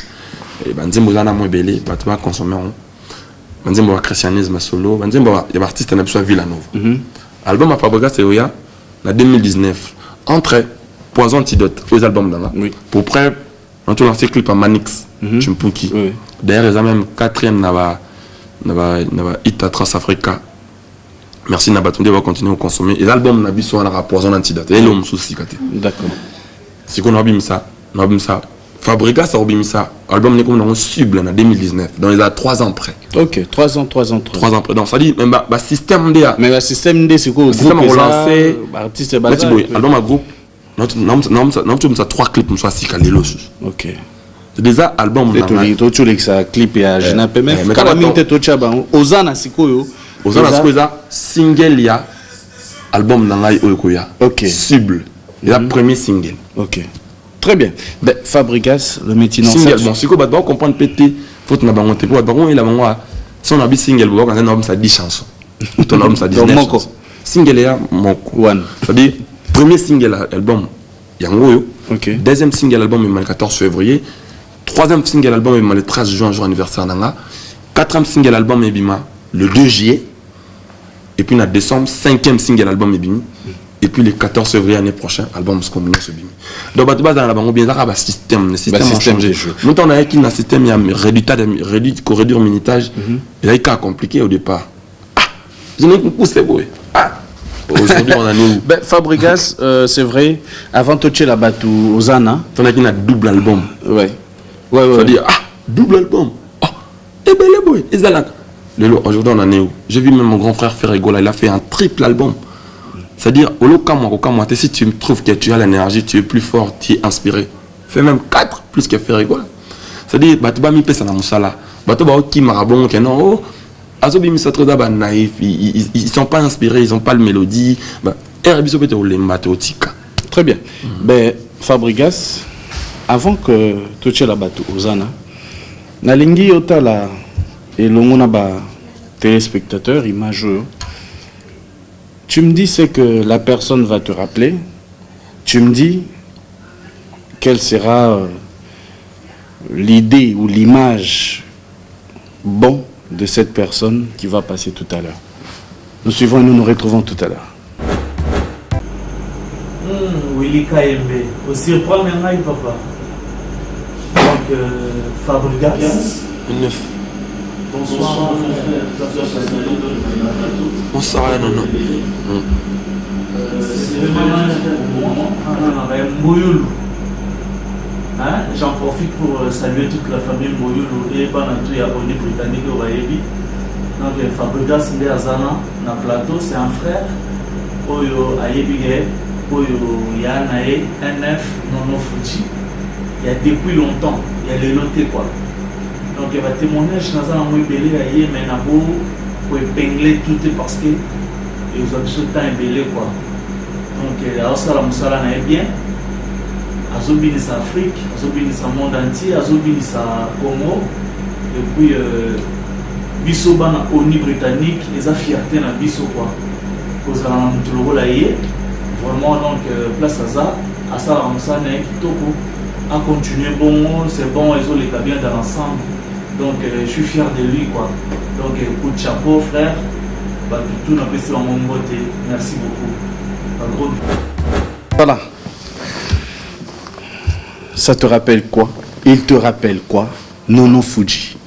Et manzembo zana mo belé, ba tu vas consommer. Manzembo wa christianisme solo, manzembo ya artiste na biso Villanova. Album à Fabregas c'est oya la 2019 entre Poison Antidote aux albums là. Pour près on tourne un clip à Manix, Chimpuki. D'ailleurs ils ont même 4e na hit à Transafrica. Merci Nabatunde va continuer à consommer. Et l'album Nabi soit un Poison Antidote. Et l'homme souci. D'accord. Si on a obéi ça, Fabregas a obéi ça. L'album n'est comme dans un suble en 2019. Donc il a 3 ans près. Ok, 3 ans. 3 ans près. Donc ça dit, même le système D. Mais le système D, c'est quoi? Le système a relancé. Artiste album à groupe. Notre 3 clips, nous sommes 6 calés. Ok. C'est déjà album. Tu as ça clip et je n'ai pas même. Quand la minute tu as Ozana Sikoyo. Ozana Sikoyo single ya album Nangai Oyokoya. Ok. Cible. La premier single. Ok. Très bien. Ben, Fabregas, le métier single. Bon, si vous voulez comprendre pété, faut que vous ayez un bon il a un si on a un single, vous avez un album ça 10 chansons. Ton album ça 19 chansons. Single ya moko. One. C'est-à-dire premier single album. Yango. Okay. Deuxième single album le 14 février. Troisième single album le 13 juin, jour anniversaire nanga. Quatrième single album le 2 juillet. Et puis en décembre, cinquième single album et puis le 14 février l'année prochaine, album Scombiné se bimi. Donc bah dans la banque bien ça le système a changé. Nous on a qui dans système il y a réduit corridor minutage. Il a été compliqué au départ. Je n'ai pas poussé beau. Aujourd'hui on a nous. Ben Fabregas c'est vrai avant toucher la batte aux Anna, on a qui un double album. Ouais. C'est-à-dire double album. Et ben les boy, ils allaient. Aujourd'hui on en est où? J'ai vu même mon grand frère Ferregola, il a fait un triple album. C'est-à-dire, au local, si tu trouves que tu as l'énergie, tu es plus fort, tu es inspiré. Fais même 4 plus que Ferregola. C'est-à-dire, tu vas mis ça dans Moussala. Tu vas qui marabon, que non, naïf, ils sont pas inspirés, ils n'ont pas le mélodie. Très bien. Ben, Fabregas, avant que tu aies la bateau aux Anna, Nalingi Otala et l'Ongonaba téléspectateur, imageux. Tu me dis c'est que la personne va te rappeler. Tu me dis quelle sera l'idée ou l'image bon de cette personne qui va passer tout à l'heure. Nous suivons et nous nous retrouvons tout à l'heure. Willy KMB. Aussi reprendre un mail, papa. Donc, Fabregas. Bonsoir. Bonsoir, non. J'en profite pour saluer toute la famille Moyoulou et Banatou et Abonné Britannique au Waébi. Donc, Fabregas Ndéazana, na plateau, c'est un frère. Oyo Ayebige, Oyo Yanae, NF, Nono Fuji. Il y a depuis longtemps, il y a les notés quoi. Donc il va témoigner, je n'ai pas belé mais pour épingler tout parce que ils ont ce temps belé quoi. Donc alors ça la moussala n'est bien. Azobini sa Afrique, Azobini sa monde entier, Azobini sa Congo. Et puis biso bana ONU britannique, les a fierté na biso quoi. Cause à mutuloko la yé. Vraiment donc place à ça la moussala n'est kitoko. À continuer bon, c'est bon, ils ont les cabines dans l'ensemble. Donc je suis fier de lui quoi. Donc coup de chapeau frère. Bah, tout n'a pas fait en mon beauté. Merci beaucoup. Voilà. Ça te rappelle quoi? Il te rappelle quoi? Nono Fuji.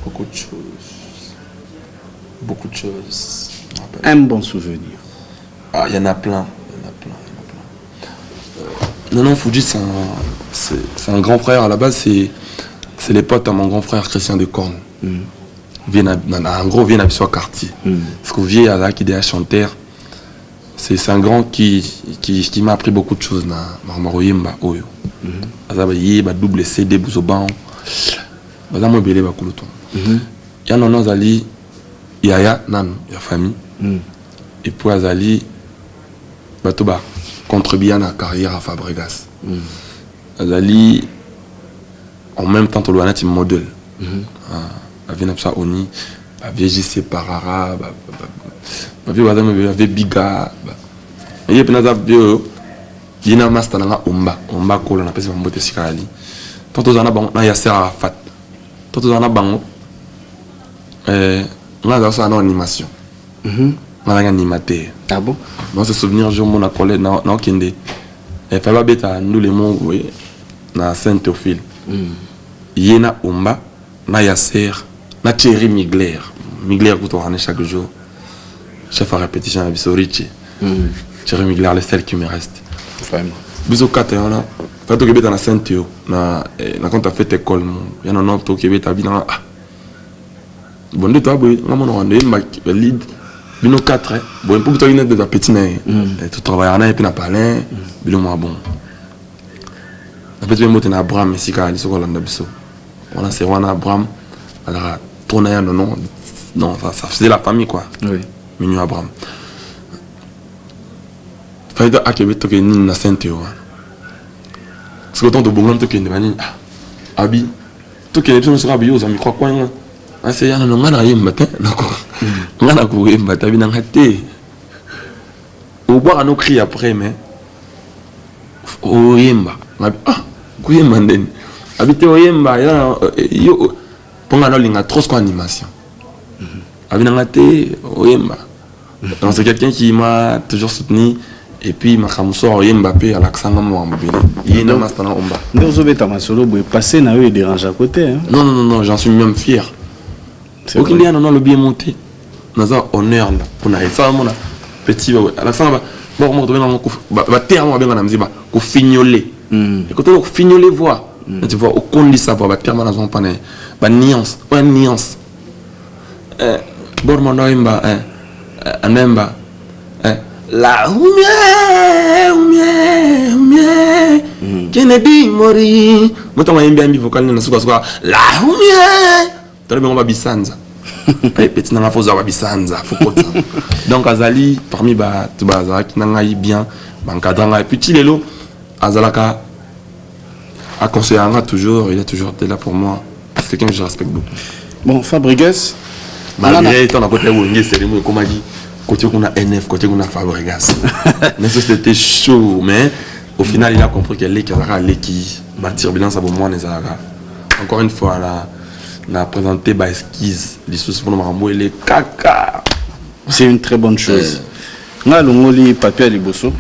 Beaucoup de choses. Beaucoup de choses. Un bon souvenir. Ah, il y en a plein. Nono Fuji, c'est un grand frère. À la base, c'est les potes à mon grand frère Christian de Corne. En gros, vient à soit quartier. Parce que vieux à qui est chanteur, c'est un grand qui m'a appris beaucoup de choses. Marmaroyemba Oyo. Il y a double CD, Bouzoban. Il y a belé bakuluton. Il y a non Zali, Yaya, Nan, il y a famille. Et puis Azali, Batoba contribue à la carrière à Fabregas. Azali, en même temps, tu as un modèle. Ça Oni, JC Parara, Biga. Et il y a il y a un master Omba Kola, on appelle ça Mbote Sikali. Tant que on a Yasser Arafat. Tant que on a Bango, on a aussi une animation. On a un animateur. Ah bon? Dans ce souvenir, je mon collègue dans Kende. Et Faba Beta, nous les mots, na Saint-Théophile. Il y a Omba, na Yasser, na Thierry Migler. Migler, vous tournez chaque jour. Chef à répétition à Bissorichi. Thierry Migler, le seul qui me reste. Vraiment. Bisous 4 ans là. Fait que tu es dans Saint-Théo. Quand tu as fait école, il y a un autre qui est habité dans. Bon, de toi, on a lead. Bino 4 hein. Bon, pour que tu aies de ta petite tu travailles et puis na palais. Bino moi bon. La petite moto na Abraham ici quand ils sont là dans biso. On a servi à Abraham. Alors tourner non, ça faisait la famille quoi. Oui. Mignon Abraham. Fait que tu es ni na Saint-Théo. Parce que tant de bon tu es ni abi. Tu es ne sera bio, ça me croit quoi hein. Ah c'est yana ngana yemba d'accord. Ngana ko yemba tabi na ngate. Au boire à nos cris après mais oyemba kuyemba ndeni habité oyemba yo ponga linga trop quoi animation abinanga te oyemba donc c'est quelqu'un qui m'a toujours soutenu et puis ma khamuso oyemba pe alaksanga mo ambele yena mastana omba ndozo beta masolo boy passer na yo et dérange à côté hein. Non, j'en suis même fier. Aucun dia non le bien monté naza honneur là pour na ça mon petit alaksanga bon mo tobena mo ba terme ba benga na mziba ko fignoler et quand on fignoler voix tu vois au condi ça va terme na zon pané ba nuance bormo noimba anemba la Kennedy mori moto mayembe ambi vocal na suka la tole bengo ba bisanza ay petit na foza ba bisanza fokota donc azali parmi ba tubaza ki nanga bien bankadanga et puis lelo azalaka a conseillanga toujours, il a toujours été là pour moi. C'est quelqu'un que je respecte beaucoup. Bon, Fabregas, malgré ton côté où on est comme on dit, côté on a NF, côté on a Fabregas. Mais c'était chaud, mais au final il a compris qu'elle est qui bâtir bilan ça pour moi les Zara. Encore une fois là, on a présenté bah esquisse, les sous pour nous les caca. C'est une très bonne chose. On a l'ongoli papier à liboso.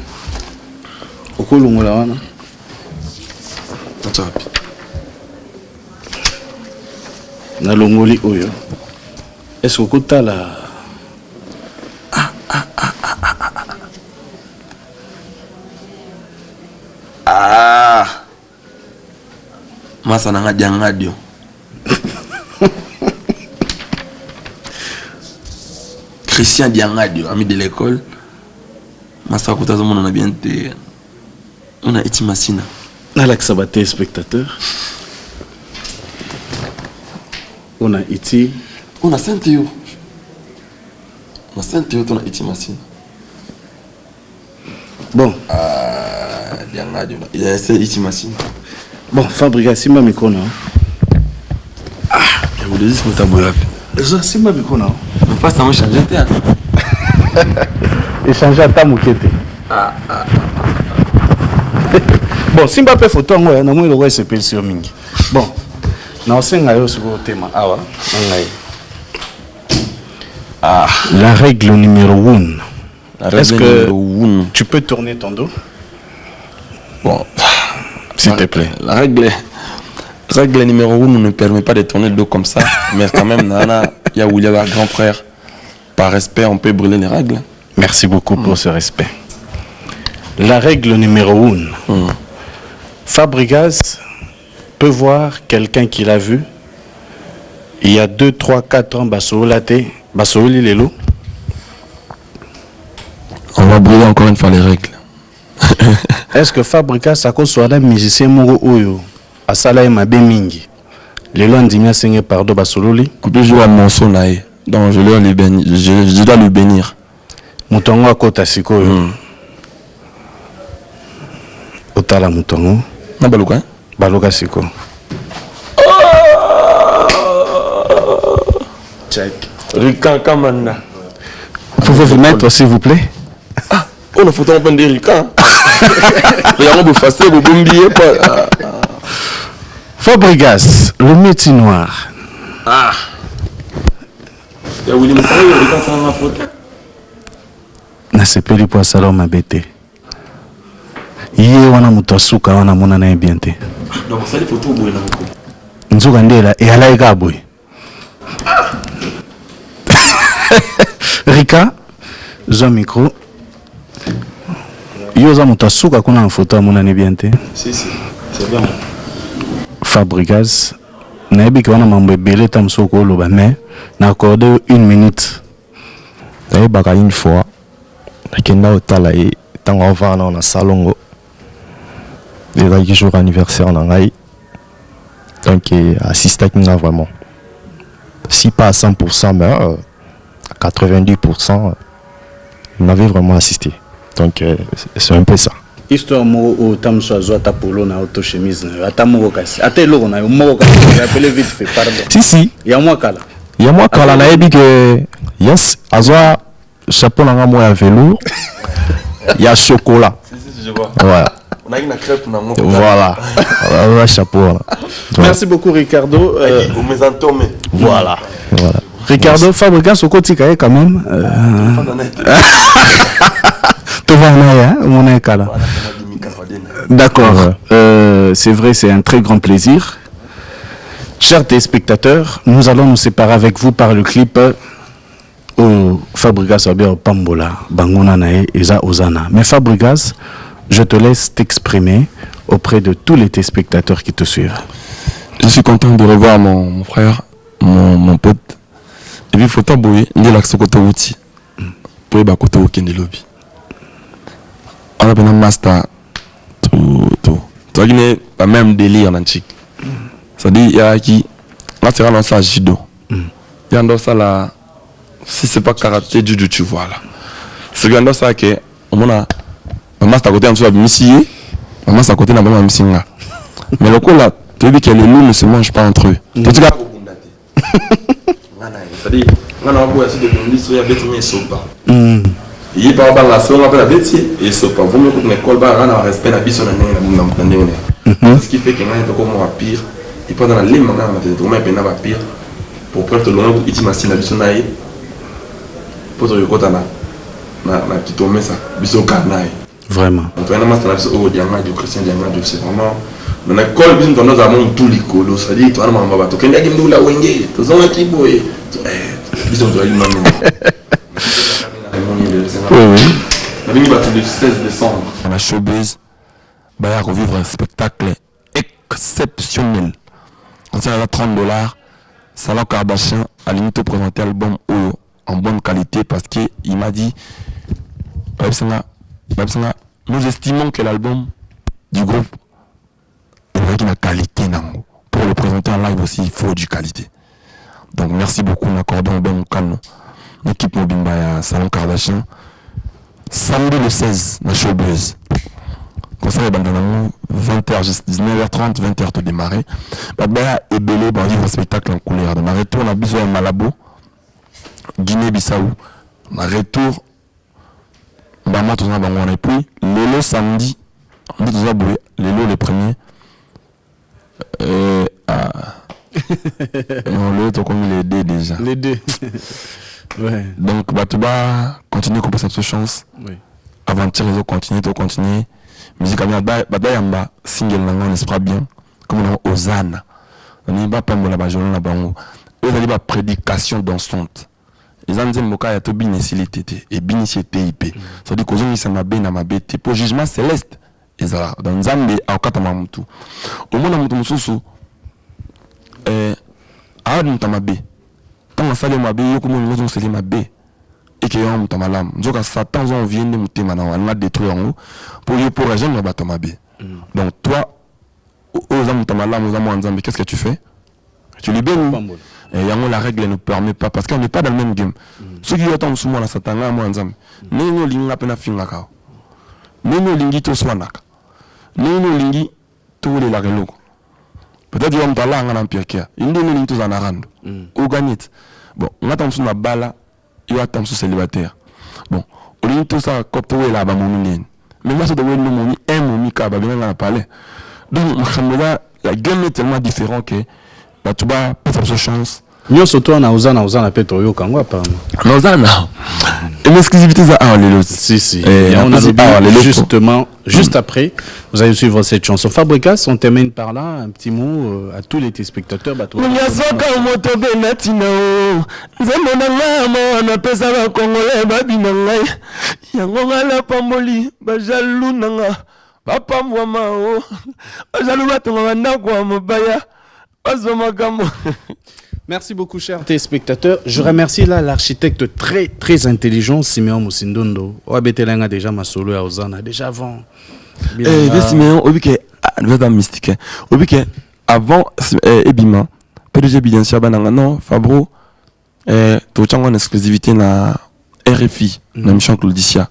Au col l'ongola wana. Na longoli oyo. Est-ce que kota la masa nanga diangadio. Christian Diangadio, ami de l'école. Masa kota zo mona na bien te. On a etimasina. Alex Sabaté, spectateur. On a Iti. On a Saint-Théo. On a Saint-Théo, on a Iti Massine. Bon. Il y a Iti Massine. Bon, Fabregas, c'est ma micro, non? Je vous le dis, c'est votre abouillable. C'est ma micro, non? Mais pas ça, on change de théâtre. Échanger à ta mouquette. Bon, si je fais photo, je vais faire sur Mingi. Bon, nous sommes sur le thème. La règle numéro 1. Est-ce que tu peux tourner ton dos? Bon, s'il te plaît. La règle numéro 1 ne permet pas de tourner le dos comme ça. Mais quand même, il y a William, grand frère. Par respect, on peut brûler les règles. Merci beaucoup pour ce respect. La règle numéro 1. Fabregas peut voir quelqu'un qu'il a vu il y a 2, 3, 4 ans, Bassouli Lelo. On va brûler encore une fois les règles. Est-ce que Fabregas a soit un musicien Moro Oyo à Salaï Mabemingi? Lelo Andimia Seigneur pardon Bassouli. On peut jouer à mon son là. Donc je dois le bénir. Moutongo à Kota Siko. Otala Moutongo. Na Baluka? Baluka Siko. Check. Rican Kamanda. Pouvez vous mettre s'il vous plaît? Ah, on a photo de Rican. Regardez, vous faites vous bombiez pas. Fabregas, le métier noir. Ah. Il y a Willy Moutongo, Rican ça ma photo. Na sepeli po salon mabete. Iye wana mutasuka wana mona na biente. Donc ça les photos boy na beaucoup. Nzuka ndela e alaika boy. Rika, zo micro. Yoza mutasuka kuna na photo mona na biente. Si, c'est bien. Fabregas, na ebi ki wana mambo ebele ta msoko loba mais na accordé 1 minute. D'ailleurs baka une fois nakenda otala e tango ovana na salongo ezalaki jour anniversaire na ngai donc assistaki nga vraiment si pas à 100% mais à 90% il m'avait vraiment assisté donc c'est un peu ça. Histoire mo o tamso azwa ta polo na auto chemise na ata mo kasi ata eloko na mo kasi appelé vite fait pardon si ya moi kala na ebi que yes azwa chapeau nanga mo ya velours il y a chocolat. Je vois. Ouais. Voilà. Voilà, chapeau. Merci beaucoup, Ricardo. Voilà. Ricardo, Fabregas au quotidien quand même. D'accord. C'est vrai, c'est un très grand plaisir. Chers téléspectateurs, nous allons nous séparer avec vous par le clip au Fabregas Abia Pambola, Bangona Nae, Eza Ozana. Mais Fabregas, je te laisse t'exprimer auprès de tous les téléspectateurs qui te suivent. Je suis content de revoir mon frère, mon pote. Et puis, il faut t'abouiller, il y a l'accès côté outil. Pour y côté au Kendi Lobby. On a bien un master. Tout. Tu vois, pas même délire en chic. C'est-à-dire, il y a qui. Là, c'est dans ça judo. Il y a dans ça là. Si c'est pas karaté, judo, tu vois là. C'est dans ça que. On a. Un master à côté, on se va missier. Un master à côté, on a un missing là. Mais le coup là, tu dis que les loups ne se mangent pas entre eux. Tu dis là. C'est-à-dire, on a un beau assis de ministre, il y a bêtiment et sopa. Il y a pas la seule, on appelle la bêtise et sopa. Vous me coupez l'école, on a respect la bise, on a un ce qui fait qu'il y a un peu comme pire. Et pendant la lime, on a un peu de pire. Pour prendre le long, il m'a signé la bise, pour te reconnaître, on a petit tombé ça, bise au carnaï. Vraiment. Donc, on a un bise au diamant, du chrétien, diamant, c'est vraiment. On a l'école, bise, on a un tout l'écolo, c'est-à-dire, tu as un maman, tu as un la wenge, tu as un qui boy. Bise, on doit y manger. On a mis le 16 décembre. On a showbiz. Il va revivre un spectacle exceptionnel. Quand il y a $30, Salah Kardashian a limité présenter l'album en bonne qualité parce qu'il m'a dit nous estimons que l'album du groupe est avec une qualité. Pour le présenter en live aussi, il faut du qualité. Donc merci beaucoup, on accorde un bon calme. L'équipe Mobimba à Salon Kardashian. Samedi le 16, la showbiz. Concert est 20h, 19h30, 20h de démarrer. Babaya est belé pour vivre un spectacle en couleur. On a retour, on a besoin de Malabo, Guinée-Bissau. On a retour, on a et puis, Lélo samedi, on dit Lélo le premier. Non, l'autre, comme les deux déjà. Les deux. Ouais. Donc, tu vas continuer comme cette chance. Oui. Aventure, les autres continuer. Musique amia, yamba single on espère bien. Comme on a Ozana. On n'y va pas pour la bajole na bango. Eux allez pas prédication dansante. Les anzem moka ya to binicité et binicité TIP. Ça dit qu'aux ça m'a bien na ma bête pour jugement céleste. Ezala dans Nzambe akatama mutu. Au moins na mutu mususu a mutamabe. Tant ça les mabe yo comme nous on se les mabe. Et que yon mutamalam. Nzoka Satan on vient de mutema na on a détruire en haut pour rejoindre la batamabe. Donc toi aux mutamalam aux amours qu'est-ce que tu fais? Tu libères. Et la règle ne permet pas parce qu'on n'est pas dans le même game. Ceux qui attendent souvent la Satan là moi nzambe. Neno linga pena finga ka. Neno lingi to swanaka. Neno lingi to le la reloko. Peut-être que on t'a là en empire kia. Inde ne lingi to zanarando. Au gagnit. Bon, on attend sur la balle. Il y a tant de célibataires. Bon, au lieu de tout ça, quand tu es là, mais moi, je dois nous momi, un momi, car bien on a parlé. Donc, la gamme est tellement différente que tu vas pas faire chance. Nous, surtout, on a Ozana, Petroyo, Kangwa, apparemment. Ozana. Et l'exclusivité, ça, les Si. Et on a dit, justement, juste après, vous allez suivre cette chanson. Fabregas, on termine par là, un petit mot à tous les téléspectateurs. Merci beaucoup, chers téléspectateurs. Je remercie là l'architecte très très intelligent, Simeon Moussindondo. Oabetelanga déjà ma solo à Ozana, déjà avant. Simeon, obike, mystique. Obike, avant, Ebima, PDG Bidensia Bananga, non, Fabro, tu as une exclusivité na RFI, même chant Claudicia.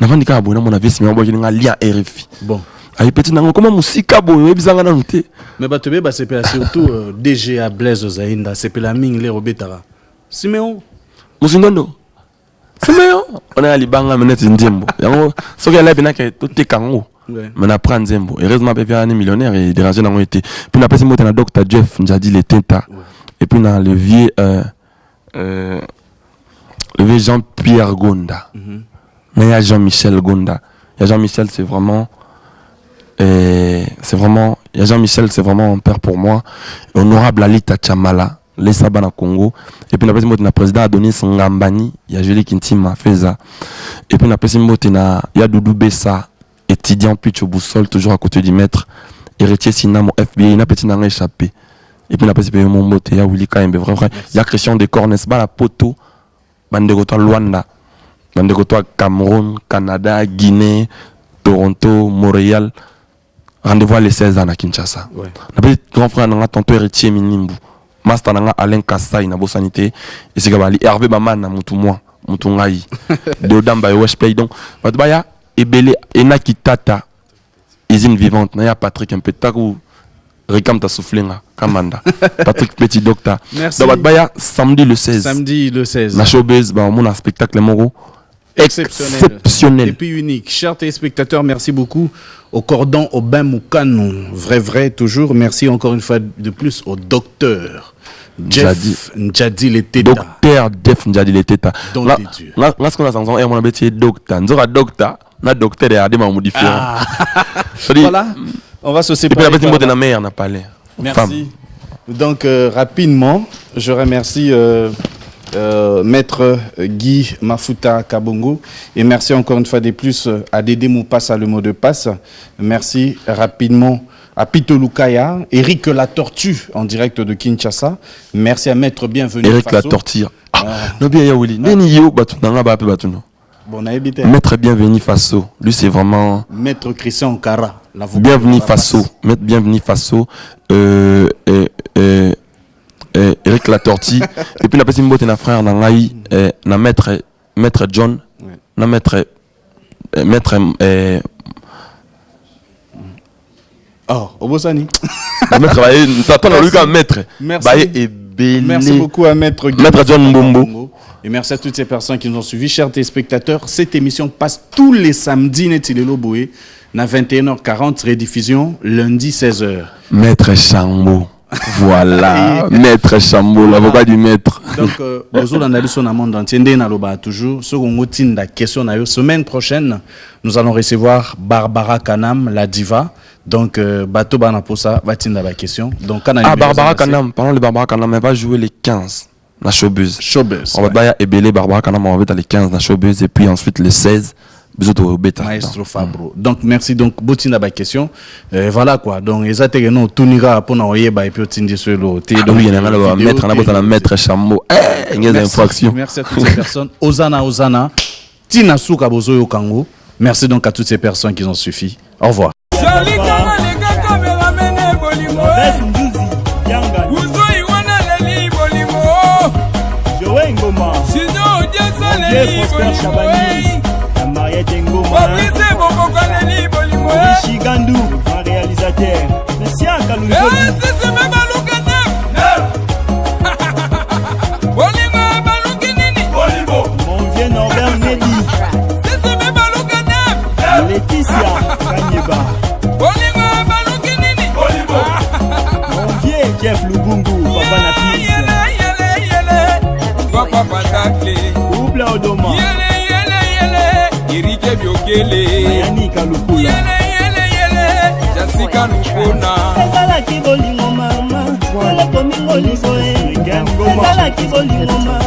N'avant dit qu'à abonner mon avis, Simeon, il y a un lien RFI. Bon. Aïe petit nango comment musika boyo ebizanga na nté mais batebe ba c'est surtout DG à Blaise Zainda c'est la ming les robetara Simeon Musindondo Simeon on a libanga menete ndimbo yango soki ala bina ke to tekango mais na prendre Zembo heureusement bébé un millionnaire et dérangé dans été puis na passé moi na Dr Jeff Njadi les Tenta et puis na le vieux Jean-Pierre Gonda mais il y a Jean-Michel Gonda il y a Jean-Michel c'est vraiment il y a Jean-Michel c'est vraiment un père pour moi honorable Alita Chamala les Sabana Congo et puis na passé moi na président Adonis Ngambani il y a Julie Kintima Feza et puis na passé moi na il y a Doudou Bessa étudiant pitch au boussole toujours à côté du maître héritier Sina mon FBI il n'a petit n'a échappé et puis la petite mon mot il y a Willy Kaimbe vrai il y a Christian de Cornes ba la poto bande de Luanda bande de Cameroun Canada Guinée Toronto Montréal rendez-vous les 16 ans à Kinshasa na petit grand frère n'a tonton héritier Minimbu master n'a Alain Kassai na bosanité et c'est gabali Hervé Bama na mutu moi mutu ngai de damba West Play donc batbaya Ebele ena kitata usine vivante na ya Patrick un peu takou Rikam ta soufflé nga Kamanda Patrick Petit Docteur donc baya samedi le 16 na showbiz ba mon spectacle moro exceptionnel et puis unique. Chers téléspectateurs, merci beaucoup au cordon Aubin Moukano, vrai toujours. Merci encore une fois de plus au docteur Jeff Njadi Leteta. Docteur Jeff Njadi Leteta. Là ce qu'on a entendu mon abétier docteur. Nous aura docteur, na docteur et adema modifié. Voilà, on va se séparer. Et puis la petite mère n'a pas l'air. Merci. Donc rapidement, je remercie Maître Guy Mafuta Kabongo et merci encore une fois de plus à Dédé Moupassa le mot de passe. Merci rapidement à Pito Lukaya, Eric La Tortue en direct de Kinshasa. Merci à Maître Bienvenu Eric La Tortue. Non bien Yaouli. Neni yo batu nanga ba pe batu no. Bon habité. Maître Bienvenu Faso. Lui c'est vraiment Maître Christian Kara. Bienvenu Faso. Maître Bienvenu Faso. Eric La Tortue et puis la petite mbote na frère na ngai na maître John na maître Obosani maître t'attends le gars maître merci beaucoup à maître John Mbombo et merci à toutes ces personnes qui nous ont suivis. Chers téléspectateurs, cette émission passe tous les samedis Netilelo Boué na 21h40 rediffusion lundi 16h. Maître Chambo. Voilà, Maître Chambo, l'avocat du maître. Donc, bonjour dans le monde entier, toujours. Semaine prochaine, nous allons recevoir Barbara Kanam, la diva. Donc, Bato Banaposa va t'inda la question. Donc, Barbara Kanam, parlons de Barbara Kanam, elle va jouer les 15 dans Showbiz. Showbiz. On va bien ébeler Barbara Kanam, on va mettre les 15 dans Showbiz et puis ensuite les 16. Maestro Fabro. Donc merci donc Botina ba question. Voilà quoi. Donc exactement non tunira pour na oyeba et puis tindi sur le thé. Donc il y a un maître na botana maître Chambo. Merci à toutes ces personnes. Ozana Tina Souka Bozoyo Kango. Merci donc à toutes ces personnes qui ont suffi. Au revoir. Chigandou, un réalisateur. Monsieur mon vieux Norbert Nedi. Laetitia Kanyeba. Mon vieux Jeff Lubungu, Papa Napis. Ouble Odoma. Irike Biokele Mayani Kalukula Jessica Nukona Ezala kibolingo mama Ezala komingo liso Ezala kibolingo mama